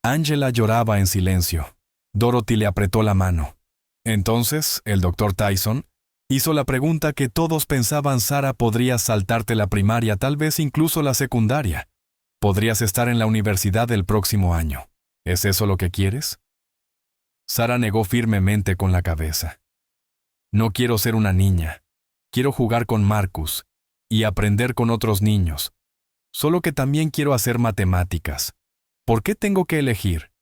Angela lloraba en silencio. Dorothy le apretó la mano. Entonces, el Dr. Tyson hizo la pregunta que todos pensaban: «Sara, podrías saltarte la primaria, tal vez incluso la secundaria. Podrías estar en la universidad el próximo año. ¿Es eso lo que quieres?». Sara negó firmemente con la cabeza. «No quiero ser una niña. Quiero jugar con Marcus y aprender con otros niños. Solo que también quiero hacer matemáticas. ¿Por qué tengo que elegir?».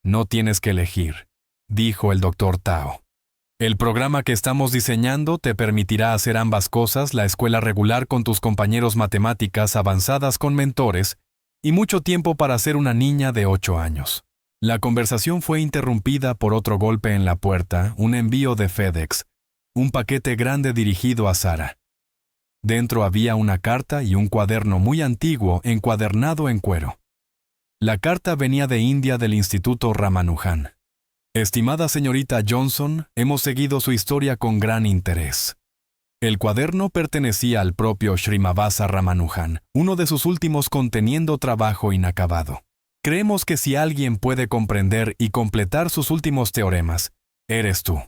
«No tienes que elegir», dijo el Dr. Tao. «El programa que estamos diseñando te permitirá hacer ambas cosas: la escuela regular con tus compañeros, matemáticas avanzadas con mentores, y mucho tiempo para ser una niña de 8 años». La conversación fue interrumpida por otro golpe en la puerta, un envío de FedEx, un paquete grande dirigido a Sara. Dentro había una carta y un cuaderno muy antiguo encuadernado en cuero. La carta venía de India, del Instituto Ramanujan. «Estimada señorita Johnson, hemos seguido su historia con gran interés». El cuaderno pertenecía al propio Srimavasa Ramanujan, uno de sus últimos conteniendo trabajo inacabado. «Creemos que si alguien puede comprender y completar sus últimos teoremas, eres tú.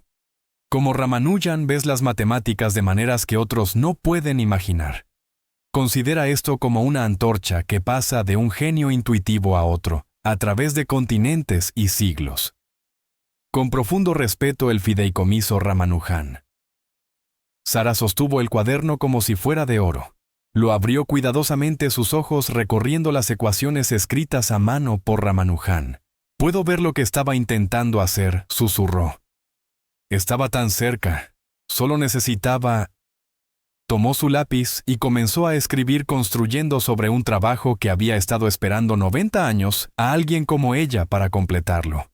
Como Ramanujan ves las matemáticas de maneras que otros no pueden imaginar. Considera esto como una antorcha que pasa de un genio intuitivo a otro, a través de continentes y siglos. Con profundo respeto, el fideicomiso Ramanujan». Sara sostuvo el cuaderno como si fuera de oro. Lo abrió cuidadosamente, sus ojos recorriendo las ecuaciones escritas a mano por Ramanujan. «Puedo ver lo que estaba intentando hacer», susurró. «Estaba tan cerca. Solo necesitaba...» Tomó su lápiz y comenzó a escribir construyendo sobre un trabajo que había estado esperando 90 años a alguien como ella para completarlo.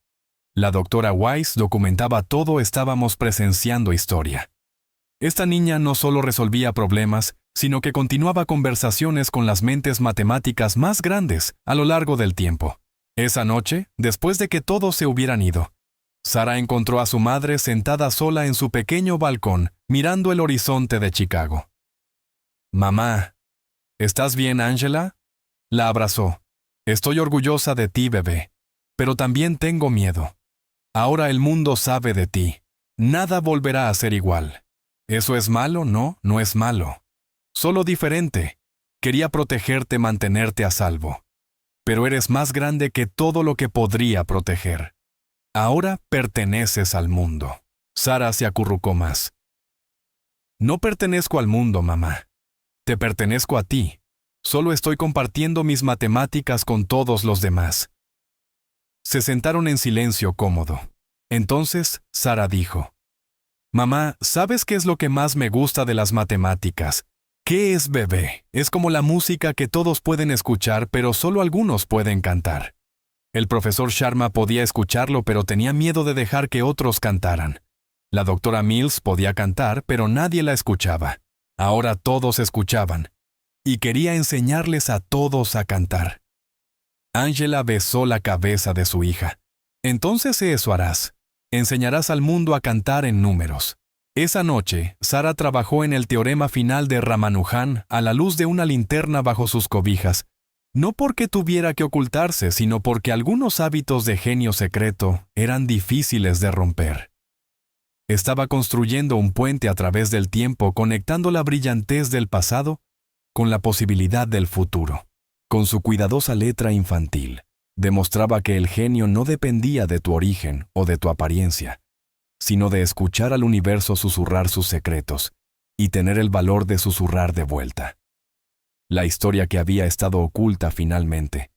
La doctora Weiss documentaba todo, estábamos presenciando historia. Esta niña no solo resolvía problemas, sino que continuaba conversaciones con las mentes matemáticas más grandes a lo largo del tiempo. Esa noche, después de que todos se hubieran ido, Sara encontró a su madre sentada sola en su pequeño balcón, mirando el horizonte de Chicago. «Mamá, ¿estás bien, Angela?» La abrazó. «Estoy orgullosa de ti, bebé, pero también tengo miedo. Ahora el mundo sabe de ti. Nada volverá a ser igual. ¿Eso es malo? No, no es malo. Solo diferente. Quería protegerte, mantenerte a salvo. Pero eres más grande que todo lo que podría proteger. Ahora perteneces al mundo». Sara se acurrucó más. «No pertenezco al mundo, mamá. Te pertenezco a ti. Solo estoy compartiendo mis matemáticas con todos los demás». Se sentaron en silencio cómodo. Entonces, Sara dijo: «Mamá, ¿sabes qué es lo que más me gusta de las matemáticas? ¿Qué es, bebé? Es como la música que todos pueden escuchar, pero solo algunos pueden cantar». El profesor Sharma podía escucharlo, pero tenía miedo de dejar que otros cantaran. La doctora Mills podía cantar, pero nadie la escuchaba. Ahora todos escuchaban, y quería enseñarles a todos a cantar. Angela besó la cabeza de su hija. «Entonces eso harás. Enseñarás al mundo a cantar en números». Esa noche, Sara trabajó en el teorema final de Ramanujan a la luz de una linterna bajo sus cobijas, no porque tuviera que ocultarse, sino porque algunos hábitos de genio secreto eran difíciles de romper. Estaba construyendo un puente a través del tiempo, conectando la brillantez del pasado con la posibilidad del futuro. Con su cuidadosa letra infantil, demostraba que el genio no dependía de tu origen o de tu apariencia, sino de escuchar al universo susurrar sus secretos y tener el valor de susurrar de vuelta. La historia que había estado oculta finalmente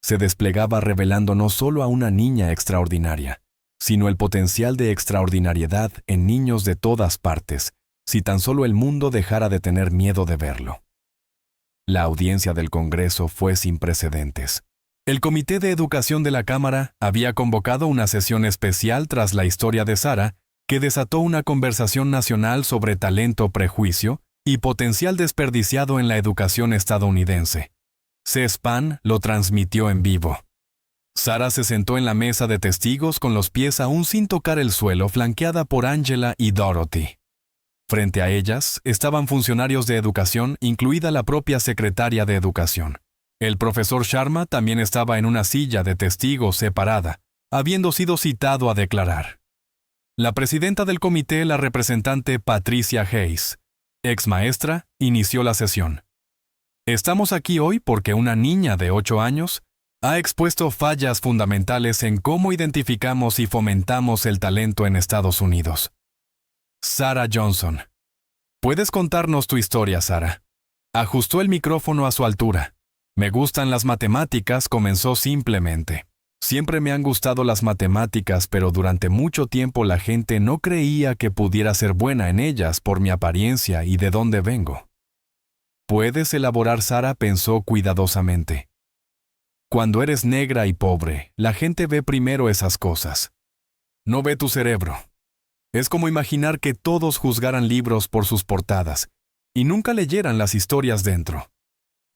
se desplegaba, revelando no solo a una niña extraordinaria, sino el potencial de extraordinariedad en niños de todas partes, si tan solo el mundo dejara de tener miedo de verlo. La audiencia del Congreso fue sin precedentes. El Comité de Educación de la Cámara había convocado una sesión especial tras la historia de Sara, que desató una conversación nacional sobre talento, prejuicio y potencial desperdiciado en la educación estadounidense. C-SPAN lo transmitió en vivo. Sara se sentó en la mesa de testigos con los pies aún sin tocar el suelo, flanqueada por Angela y Dorothy. Frente a ellas estaban funcionarios de educación, incluida la propia secretaria de Educación. El profesor Sharma también estaba en una silla de testigos separada, habiendo sido citado a declarar. La presidenta del comité, la representante Patricia Hayes, ex maestra, inició la sesión. Estamos aquí hoy porque una niña de 8 años ha expuesto fallas fundamentales en cómo identificamos y fomentamos el talento en Estados Unidos. Sara Johnson. ¿Puedes contarnos tu historia, Sara? Ajustó el micrófono a su altura. Me gustan las matemáticas, comenzó simplemente. Siempre me han gustado las matemáticas, pero durante mucho tiempo la gente no creía que pudiera ser buena en ellas por mi apariencia y de dónde vengo. ¿Puedes elaborar? Sara pensó cuidadosamente. Cuando eres negra y pobre, la gente ve primero esas cosas. No ve tu cerebro. Es como imaginar que todos juzgaran libros por sus portadas y nunca leyeran las historias dentro.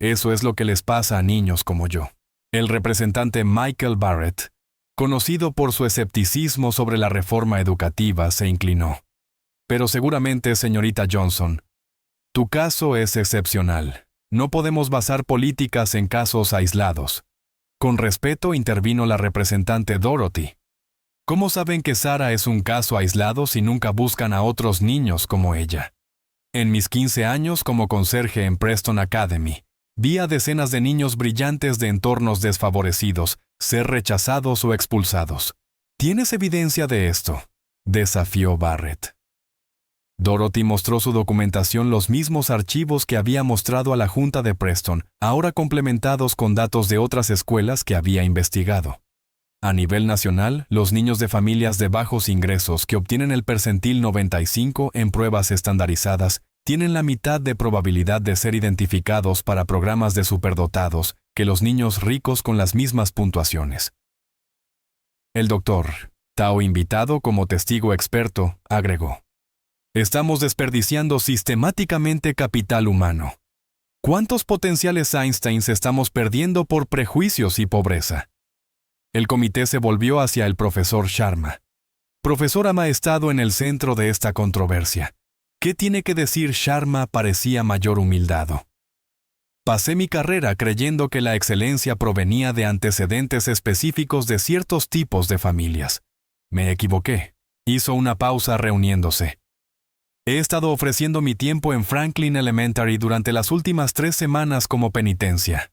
Eso es lo que les pasa a niños como yo. El representante Michael Barrett, conocido por su escepticismo sobre la reforma educativa, se inclinó. Pero seguramente, señorita Johnson, tu caso es excepcional. No podemos basar políticas en casos aislados. Con respeto intervino la representante Dorothy. ¿Cómo saben que Sara es un caso aislado si nunca buscan a otros niños como ella? En mis 15 años como conserje en Preston Academy, vi a decenas de niños brillantes de entornos desfavorecidos ser rechazados o expulsados. ¿Tienes evidencia de esto?, desafió Barrett. Dorothy mostró su documentación, los mismos archivos que había mostrado a la Junta de Preston, ahora complementados con datos de otras escuelas que había investigado. A nivel nacional, los niños de familias de bajos ingresos que obtienen el percentil 95 en pruebas estandarizadas tienen la mitad de probabilidad de ser identificados para programas de superdotados que los niños ricos con las mismas puntuaciones. El doctor, Tao invitado como testigo experto, agregó: estamos desperdiciando sistemáticamente capital humano. ¿Cuántos potenciales Einsteins estamos perdiendo por prejuicios y pobreza? El comité se volvió hacia el profesor Sharma. Profesor amaestrado en el centro de esta controversia. ¿Qué tiene que decir Sharma? Parecía mayor humildado. Pasé mi carrera creyendo que la excelencia provenía de antecedentes específicos de ciertos tipos de familias. Me equivoqué. Hizo una pausa reuniéndose. He estado ofreciendo mi tiempo en Franklin Elementary durante las últimas 3 semanas como penitencia.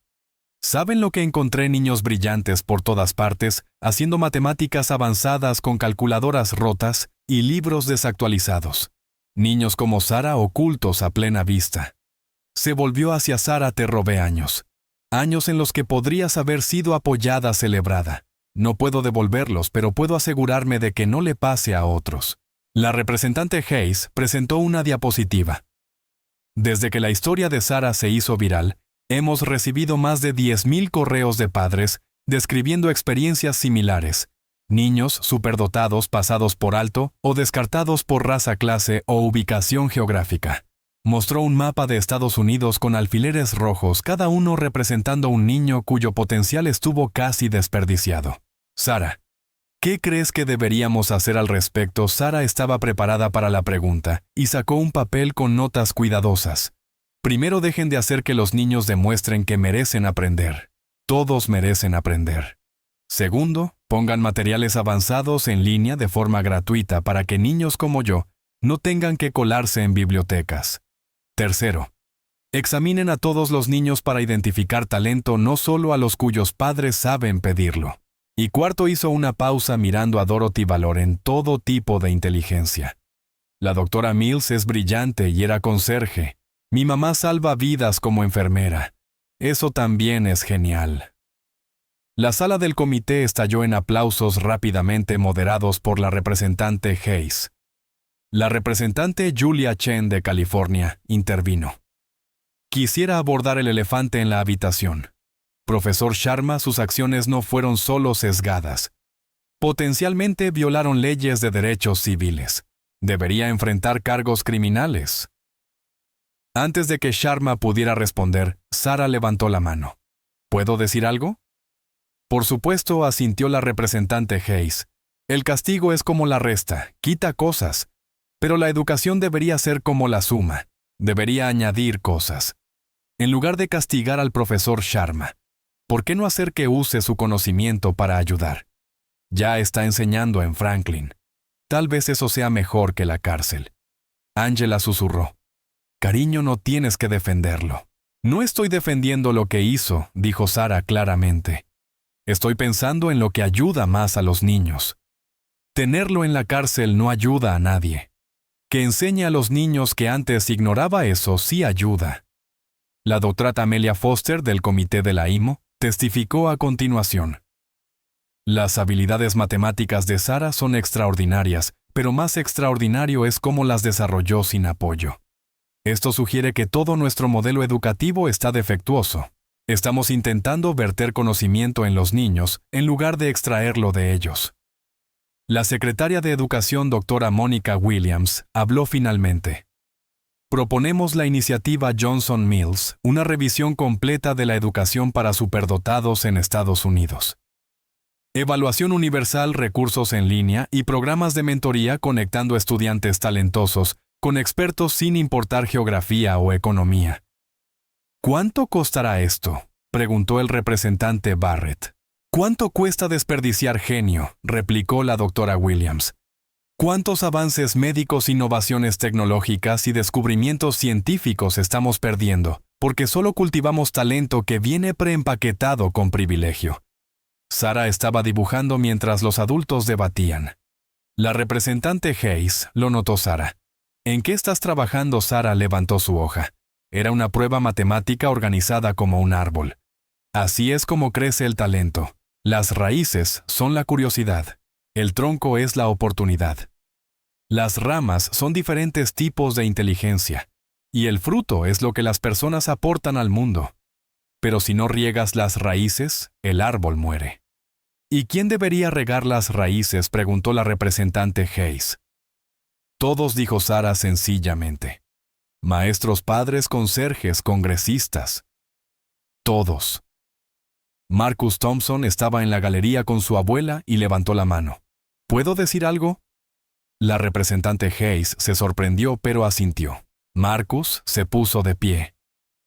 ¿Saben lo que encontré? Niños brillantes por todas partes, haciendo matemáticas avanzadas con calculadoras rotas y libros desactualizados. Niños como Sara ocultos a plena vista. Se volvió hacia Sara. Te robé años. Años en los que podrías haber sido apoyada, celebrada. No puedo devolverlos, pero puedo asegurarme de que no le pase a otros. La representante Hayes presentó una diapositiva. Desde que la historia de Sara se hizo viral, hemos recibido más de 10,000 correos de padres describiendo experiencias similares. Niños superdotados pasados por alto o descartados por raza, clase o ubicación geográfica. Mostró un mapa de Estados Unidos con alfileres rojos, cada uno representando un niño cuyo potencial estuvo casi desperdiciado. Sara, ¿qué crees que deberíamos hacer al respecto? Sara estaba preparada para la pregunta y sacó un papel con notas cuidadosas. Primero, dejen de hacer que los niños demuestren que merecen aprender. Todos merecen aprender. Segundo, pongan materiales avanzados en línea de forma gratuita para que niños como yo no tengan que colarse en bibliotecas. Tercero, examinen a todos los niños para identificar talento, no solo a los cuyos padres saben pedirlo. Y cuarto, hizo una pausa mirando a Dorothy. Valoren todo tipo de inteligencia. La doctora Mills es brillante y era conserje. Mi mamá salva vidas como enfermera. Eso también es genial. La sala del comité estalló en aplausos rápidamente moderados por la representante Hayes. La representante Julia Chen de California intervino. Quisiera abordar el elefante en la habitación. Profesor Sharma, sus acciones no fueron solo sesgadas. Potencialmente violaron leyes de derechos civiles. Debería enfrentar cargos criminales. Antes de que Sharma pudiera responder, Sara levantó la mano. ¿Puedo decir algo? Por supuesto, asintió la representante Hayes. El castigo es como la resta, quita cosas. Pero la educación debería ser como la suma. Debería añadir cosas. En lugar de castigar al profesor Sharma, ¿por qué no hacer que use su conocimiento para ayudar? Ya está enseñando en Franklin. Tal vez eso sea mejor que la cárcel. Angela susurró. Cariño, no tienes que defenderlo. No estoy defendiendo lo que hizo, dijo Sara claramente. Estoy pensando en lo que ayuda más a los niños. Tenerlo en la cárcel no ayuda a nadie. Que enseñe a los niños que antes ignoraba eso sí ayuda. La doctora Amelia Foster del comité de la IMO testificó a continuación. Las habilidades matemáticas de Sara son extraordinarias, pero más extraordinario es cómo las desarrolló sin apoyo. Esto sugiere que todo nuestro modelo educativo está defectuoso. Estamos intentando verter conocimiento en los niños en lugar de extraerlo de ellos. La secretaria de Educación, doctora Mónica Williams, habló finalmente. Proponemos la iniciativa Johnson Mills, una revisión completa de la educación para superdotados en Estados Unidos. Evaluación universal, recursos en línea y programas de mentoría conectando estudiantes talentosos con expertos sin importar geografía o economía. ¿Cuánto costará esto?, preguntó el representante Barrett. ¿Cuánto cuesta desperdiciar genio?, replicó la doctora Williams. ¿Cuántos avances médicos, innovaciones tecnológicas y descubrimientos científicos estamos perdiendo porque solo cultivamos talento que viene preempaquetado con privilegio? Sara estaba dibujando mientras los adultos debatían. La representante Hayes lo notó. Sara. ¿En qué estás trabajando? Sara levantó su hoja. Era una prueba matemática organizada como un árbol. Así es como crece el talento. Las raíces son la curiosidad. El tronco es la oportunidad. Las ramas son diferentes tipos de inteligencia. y el fruto es lo que las personas aportan al mundo. Pero si no riegas las raíces, el árbol muere. ¿Y quién debería regar las raíces?, preguntó la representante Hayes. Todos, dijo Sarah sencillamente. Maestros, padres, conserjes, congresistas. Todos. Marcus Thompson estaba en la galería con su abuela y levantó la mano. ¿Puedo decir algo? La representante Hayes se sorprendió, pero asintió. Marcus se puso de pie.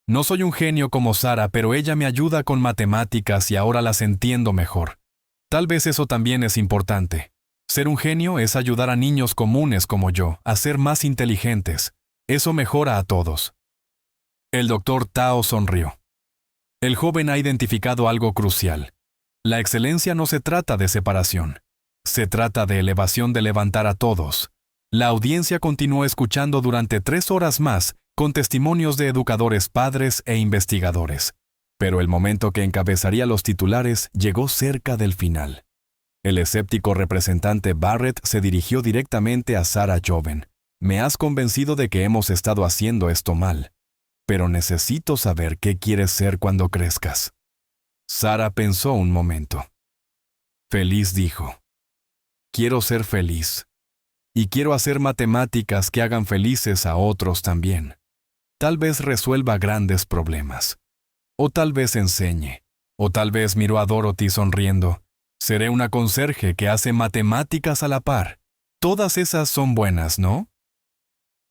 No soy un genio como Sarah, pero ella me ayuda con matemáticas y ahora las entiendo mejor. Tal vez eso también es importante. Ser un genio es ayudar a niños comunes como yo a ser más inteligentes. Eso mejora a todos. El doctor Tao sonrió. El joven ha identificado algo crucial. La excelencia no se trata de separación. Se trata de elevación, de levantar a todos. La audiencia continuó escuchando durante 3 horas más, con testimonios de educadores, padres e investigadores. Pero el momento que encabezaría los titulares llegó cerca del final. El escéptico representante Barrett se dirigió directamente a Sarah Joven. Me has convencido de que hemos estado haciendo esto mal. Pero necesito saber qué quieres ser cuando crezcas. Sarah pensó un momento. Feliz, dijo. Quiero ser feliz. Y quiero hacer matemáticas que hagan felices a otros también. Tal vez resuelva grandes problemas. O tal vez enseñe. O tal vez, miró a Dorothy sonriendo. Seré una conserje que hace matemáticas a la par. Todas esas son buenas, ¿no?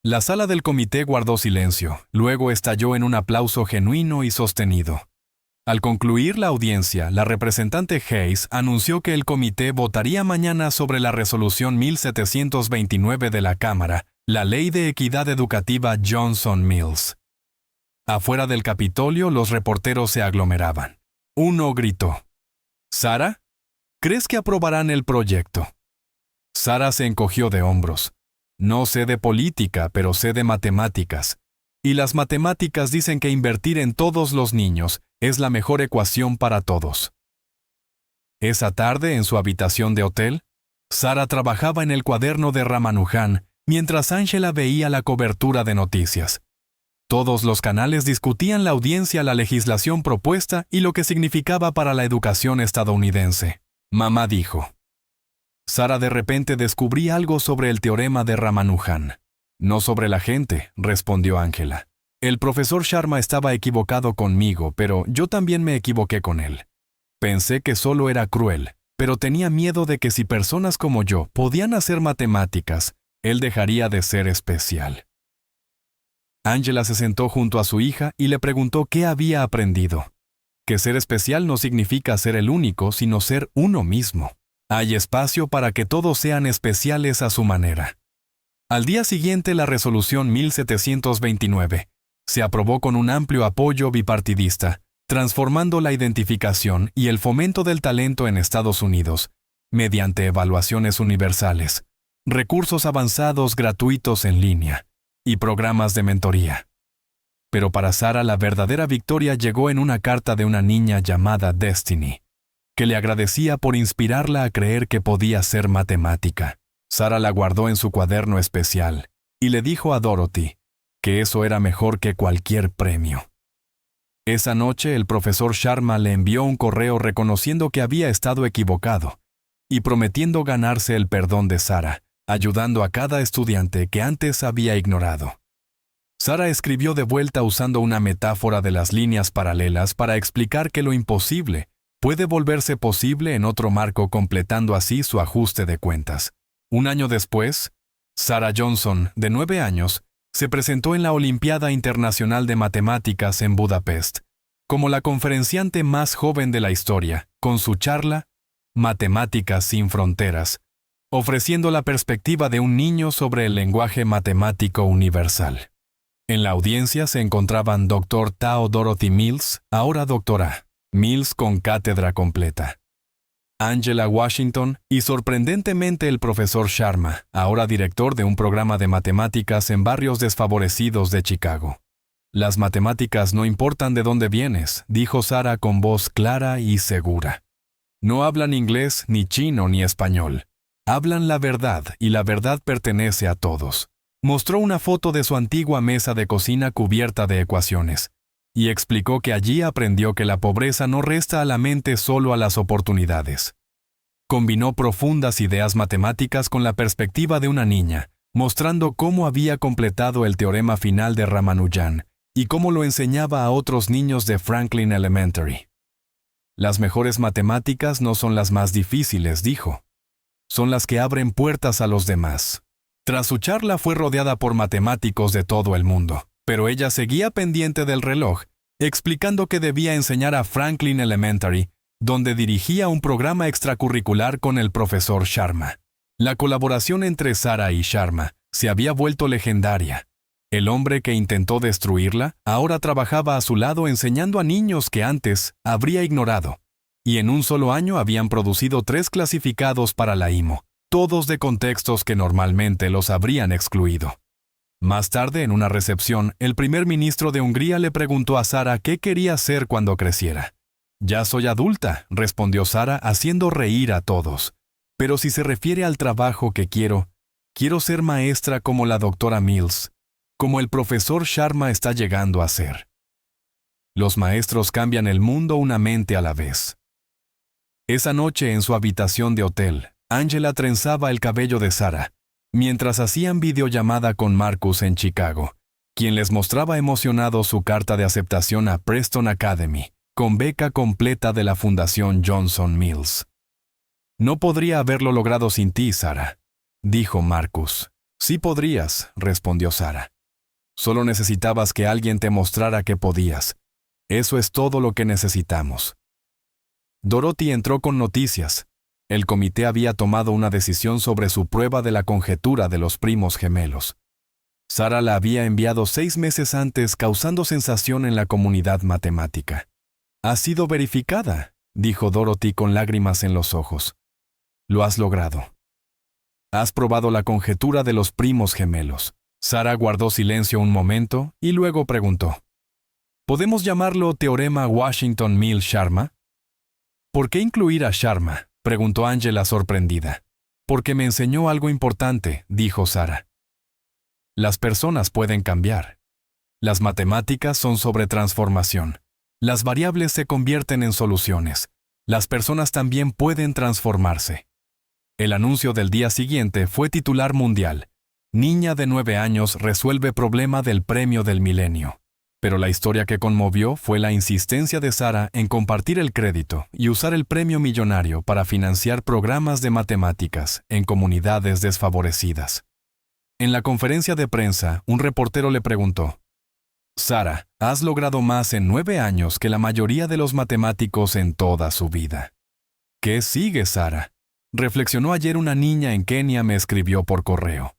La sala del comité guardó silencio, luego estalló en un aplauso genuino y sostenido. Al concluir la audiencia, la representante Hayes anunció que el comité votaría mañana sobre la resolución 1729 de la Cámara, la Ley de Equidad Educativa Johnson-Mills. Afuera del Capitolio, los reporteros se aglomeraban. Uno gritó: «¿Sarah? ¿Crees que aprobarán el proyecto?» Sarah se encogió de hombros. «No sé de política, pero sé de matemáticas. Y las matemáticas dicen que invertir en todos los niños es la mejor ecuación para todos». Esa tarde, en su habitación de hotel, Sarah trabajaba en el cuaderno de Ramanujan, mientras Angela veía la cobertura de noticias. Todos los canales discutían la audiencia, la legislación propuesta y lo que significaba para la educación estadounidense. Mamá dijo. Sarah de repente descubrí algo sobre el teorema de Ramanujan. No sobre la gente, respondió Angela. El profesor Sharma estaba equivocado conmigo, pero yo también me equivoqué con él. Pensé que solo era cruel, pero tenía miedo de que si personas como yo podían hacer matemáticas, él dejaría de ser especial. Angela se sentó junto a su hija y le preguntó qué había aprendido. Que ser especial no significa ser el único, sino ser uno mismo. Hay espacio para que todos sean especiales a su manera. Al día siguiente, la resolución 1729 se aprobó con un amplio apoyo bipartidista, transformando la identificación y el fomento del talento en Estados Unidos, mediante evaluaciones universales, recursos avanzados gratuitos en línea y programas de mentoría. Pero para Sarah la verdadera victoria llegó en una carta de una niña llamada Destiny, que le agradecía por inspirarla a creer que podía ser matemática. Sarah la guardó en su cuaderno especial y le dijo a Dorothy que eso era mejor que cualquier premio. Esa noche el profesor Sharma le envió un correo reconociendo que había estado equivocado y prometiendo ganarse el perdón de Sarah, ayudando a cada estudiante que antes había ignorado. Sarah escribió de vuelta usando una metáfora de las líneas paralelas para explicar que lo imposible puede volverse posible en otro marco, completando así su ajuste de cuentas. Un año después, Sarah Johnson, de 9 años, se presentó en la Olimpiada Internacional de Matemáticas en Budapest, como la conferenciante más joven de la historia, con su charla Matemáticas sin Fronteras, ofreciendo la perspectiva de un niño sobre el lenguaje matemático universal. En la audiencia se encontraban Dr. Tao Dorothy Mills, ahora doctora, Mills con cátedra completa, Angela Washington y sorprendentemente el profesor Sharma, ahora director de un programa de matemáticas en barrios desfavorecidos de Chicago. Las matemáticas no importan de dónde vienes, dijo Sarah con voz clara y segura. No hablan inglés, ni chino, ni español. Hablan la verdad y la verdad pertenece a todos. Mostró una foto de su antigua mesa de cocina cubierta de ecuaciones, y explicó que allí aprendió que la pobreza no resta a la mente solo a las oportunidades. Combinó profundas ideas matemáticas con la perspectiva de una niña, mostrando cómo había completado el teorema final de Ramanujan y cómo lo enseñaba a otros niños de Franklin Elementary. Las mejores matemáticas no son las más difíciles, dijo. Son las que abren puertas a los demás. Tras su charla fue rodeada por matemáticos de todo el mundo, pero ella seguía pendiente del reloj, explicando que debía enseñar a Franklin Elementary, donde dirigía un programa extracurricular con el profesor Sharma. La colaboración entre Sarah y Sharma se había vuelto legendaria. El hombre que intentó destruirla ahora trabajaba a su lado enseñando a niños que antes habría ignorado, y en un solo año habían producido 3 clasificados para la IMO, todos de contextos que normalmente los habrían excluido. Más tarde, en una recepción, el primer ministro de Hungría le preguntó a Sarah qué quería ser cuando creciera. «Ya soy adulta», respondió Sarah, haciendo reír a todos. «Pero si se refiere al trabajo que quiero ser maestra como la doctora Mills, como el profesor Sharma está llegando a ser». Los maestros cambian el mundo una mente a la vez. Esa noche en su habitación de hotel, Angela trenzaba el cabello de Sarah, mientras hacían videollamada con Marcus en Chicago, quien les mostraba emocionado su carta de aceptación a Preston Academy, con beca completa de la Fundación Johnson Mills. «No podría haberlo logrado sin ti, Sarah», dijo Marcus. «Sí podrías», respondió Sarah. «Solo necesitabas que alguien te mostrara que podías. Eso es todo lo que necesitamos». Dorothy entró con noticias. El comité había tomado una decisión sobre su prueba de la conjetura de los primos gemelos. Sarah la había enviado 6 meses antes, causando sensación en la comunidad matemática. «Ha sido verificada», dijo Dorothy con lágrimas en los ojos. «Lo has logrado. Has probado la conjetura de los primos gemelos». Sarah guardó silencio un momento y luego preguntó: «¿Podemos llamarlo teorema Washington-Mills-Sharma?» «¿Por qué incluir a Sharma?», preguntó Angela sorprendida. «Porque me enseñó algo importante», dijo Sarah. «Las personas pueden cambiar. Las matemáticas son sobre transformación. Las variables se convierten en soluciones. Las personas también pueden transformarse». El anuncio del día siguiente fue titular mundial: «Niña de 9 años resuelve problema del premio del milenio». Pero la historia que conmovió fue la insistencia de Sarah en compartir el crédito y usar el premio millonario para financiar programas de matemáticas en comunidades desfavorecidas. En la conferencia de prensa, un reportero le preguntó: «Sarah, has logrado más en 9 años que la mayoría de los matemáticos en toda su vida». «¿Qué sigue, Sarah?», reflexionó ayer una niña en Kenia, me escribió por correo.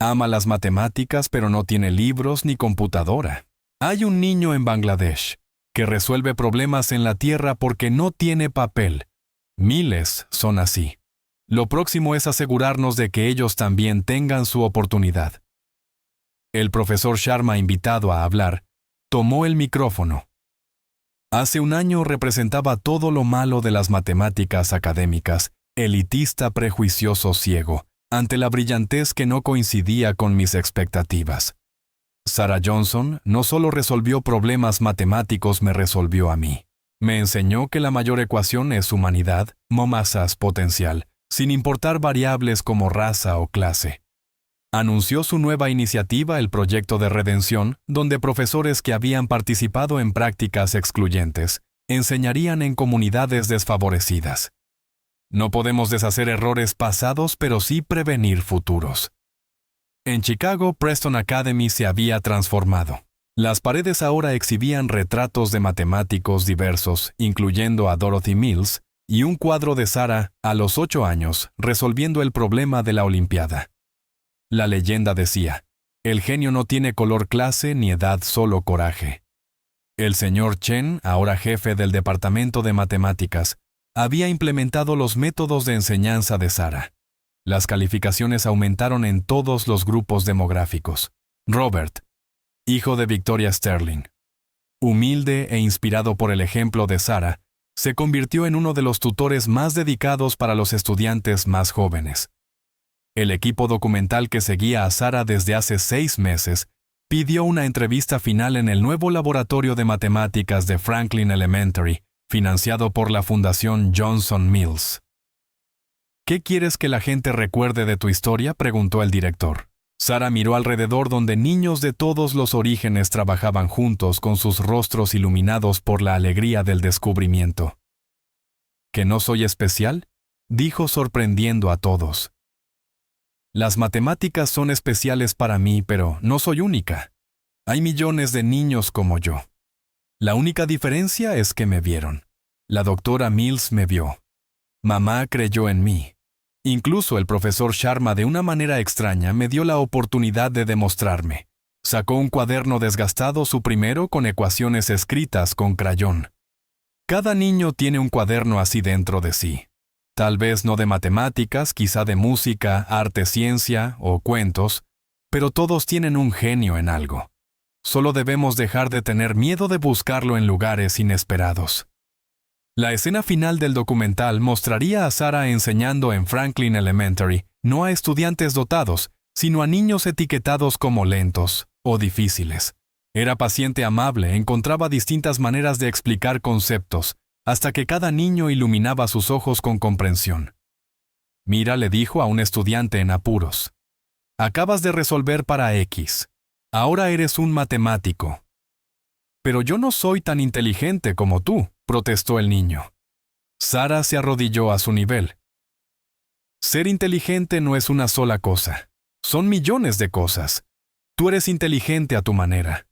«Ama las matemáticas pero no tiene libros ni computadora». Hay un niño en Bangladesh que resuelve problemas en la tierra porque no tiene papel. Miles son así. Lo próximo es asegurarnos de que ellos también tengan su oportunidad. El profesor Sharma, invitado a hablar, tomó el micrófono. Hace un año representaba todo lo malo de las matemáticas académicas, elitista, prejuicioso, ciego, ante la brillantez que no coincidía con mis expectativas. Sarah Johnson no solo resolvió problemas matemáticos, me resolvió a mí. Me enseñó que la mayor ecuación es humanidad, masas potencial, sin importar variables como raza o clase. Anunció su nueva iniciativa, el Proyecto de Redención, donde profesores que habían participado en prácticas excluyentes enseñarían en comunidades desfavorecidas. No podemos deshacer errores pasados, pero sí prevenir futuros. En Chicago, Preston Academy se había transformado. Las paredes ahora exhibían retratos de matemáticos diversos, incluyendo a Dorothy Mills, y un cuadro de Sarah, a los 8 años, resolviendo el problema de la Olimpiada. La leyenda decía: «El genio no tiene color, clase ni edad, solo coraje». El señor Chen, ahora jefe del departamento de matemáticas, había implementado los métodos de enseñanza de Sarah. Las calificaciones aumentaron en todos los grupos demográficos. Robert, hijo de Victoria Sterling, humilde e inspirado por el ejemplo de Sarah, se convirtió en uno de los tutores más dedicados para los estudiantes más jóvenes. El equipo documental que seguía a Sara desde hace 6 meses pidió una entrevista final en el nuevo laboratorio de matemáticas de Franklin Elementary, financiado por la Fundación Johnson Mills. ¿Qué quieres que la gente recuerde de tu historia?, preguntó el director. Sara miró alrededor donde niños de todos los orígenes trabajaban juntos con sus rostros iluminados por la alegría del descubrimiento. ¿Que no soy especial?, dijo sorprendiendo a todos. Las matemáticas son especiales para mí, pero no soy única. Hay millones de niños como yo. La única diferencia es que me vieron. La doctora Mills me vio. Mamá creyó en mí. Incluso el profesor Sharma, de una manera extraña, me dio la oportunidad de demostrarme. Sacó un cuaderno desgastado, su primero, con ecuaciones escritas con crayón. Cada niño tiene un cuaderno así dentro de sí. Tal vez no de matemáticas, quizá de música, arte, ciencia o cuentos, pero todos tienen un genio en algo. Solo debemos dejar de tener miedo de buscarlo en lugares inesperados. La escena final del documental mostraría a Sara enseñando en Franklin Elementary, no a estudiantes dotados, sino a niños etiquetados como lentos o difíciles. Era paciente, amable, encontraba distintas maneras de explicar conceptos, hasta que cada niño iluminaba sus ojos con comprensión. Mira, le dijo a un estudiante en apuros. Acabas de resolver para X. Ahora eres un matemático. Pero yo no soy tan inteligente como tú, protestó el niño. Sara se arrodilló a su nivel. Ser inteligente no es una sola cosa. Son millones de cosas. Tú eres inteligente a tu manera.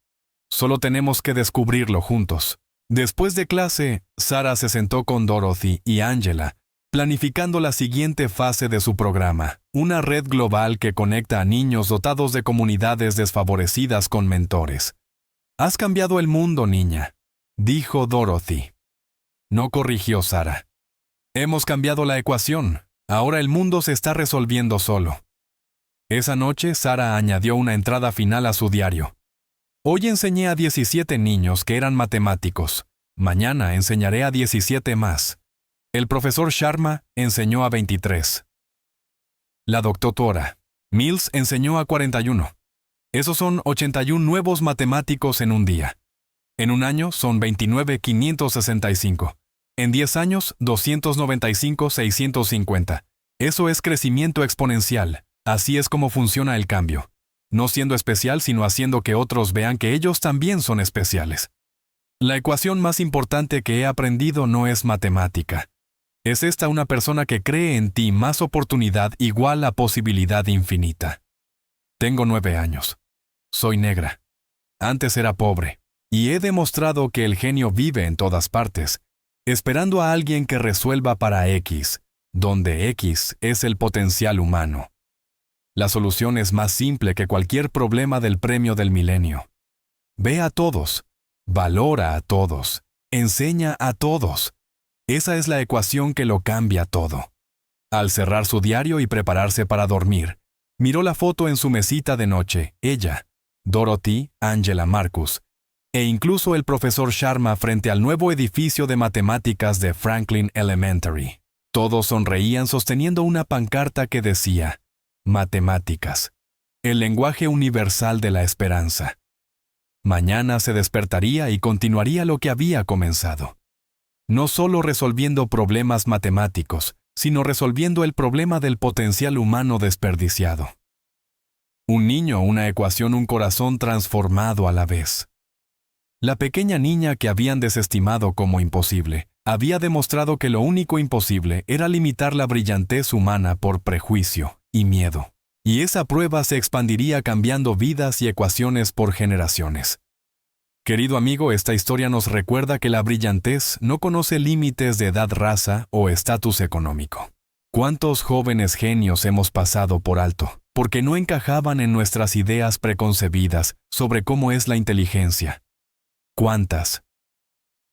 Solo tenemos que descubrirlo juntos. Después de clase, Sara se sentó con Dorothy y Angela, planificando la siguiente fase de su programa, una red global que conecta a niños dotados de comunidades desfavorecidas con mentores. «Has cambiado el mundo, niña», dijo Dorothy. No, corrigió Sara. «Hemos cambiado la ecuación. Ahora el mundo se está resolviendo solo». Esa noche, Sara añadió una entrada final a su diario. Hoy enseñé a 17 niños que eran matemáticos. Mañana enseñaré a 17 más. El profesor Sharma enseñó a 23. La doctora Mills enseñó a 41. Esos son 81 nuevos matemáticos en un día. En un año son 29,565. En 10 años, 295,650. Eso es crecimiento exponencial. Así es como funciona el cambio. No siendo especial, sino haciendo que otros vean que ellos también son especiales. La ecuación más importante que he aprendido no es matemática. Es esta: una persona que cree en ti, más oportunidad igual a posibilidad infinita. Tengo 9 años. Soy negra. Antes era pobre. Y he demostrado que el genio vive en todas partes, esperando a alguien que resuelva para X, donde X es el potencial humano. La solución es más simple que cualquier problema del premio del milenio. Ve a todos, valora a todos, enseña a todos. Esa es la ecuación que lo cambia todo. Al cerrar su diario y prepararse para dormir, miró la foto en su mesita de noche, ella, Dorothy, Angela, Marcus, e incluso el profesor Sharma frente al nuevo edificio de matemáticas de Franklin Elementary. Todos sonreían sosteniendo una pancarta que decía: Matemáticas, el lenguaje universal de la esperanza. Mañana se despertaría y continuaría lo que había comenzado. No solo resolviendo problemas matemáticos, sino resolviendo el problema del potencial humano desperdiciado. Un niño, una ecuación, un corazón transformado a la vez. La pequeña niña que habían desestimado como imposible, había demostrado que lo único imposible era limitar la brillantez humana por prejuicio y miedo. Y esa prueba se expandiría cambiando vidas y ecuaciones por generaciones. Querido amigo, esta historia nos recuerda que la brillantez no conoce límites de edad, raza o estatus económico. ¿Cuántos jóvenes genios hemos pasado por alto, porque no encajaban en nuestras ideas preconcebidas sobre cómo es la inteligencia? ¿Cuántas?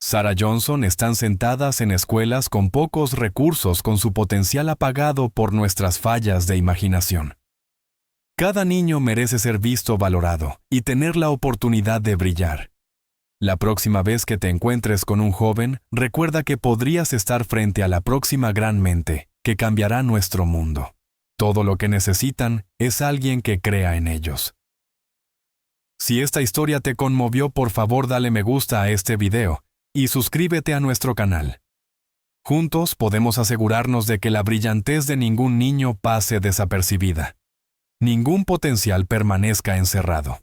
Sarah Johnson están sentadas en escuelas con pocos recursos, con su potencial apagado por nuestras fallas de imaginación. Cada niño merece ser visto, valorado y tener la oportunidad de brillar. La próxima vez que te encuentres con un joven, recuerda que podrías estar frente a la próxima gran mente que cambiará nuestro mundo. Todo lo que necesitan es alguien que crea en ellos. Si esta historia te conmovió, por favor dale me gusta a este video y suscríbete a nuestro canal. Juntos podemos asegurarnos de que la brillantez de ningún niño pase desapercibida. Ningún potencial permanezca encerrado.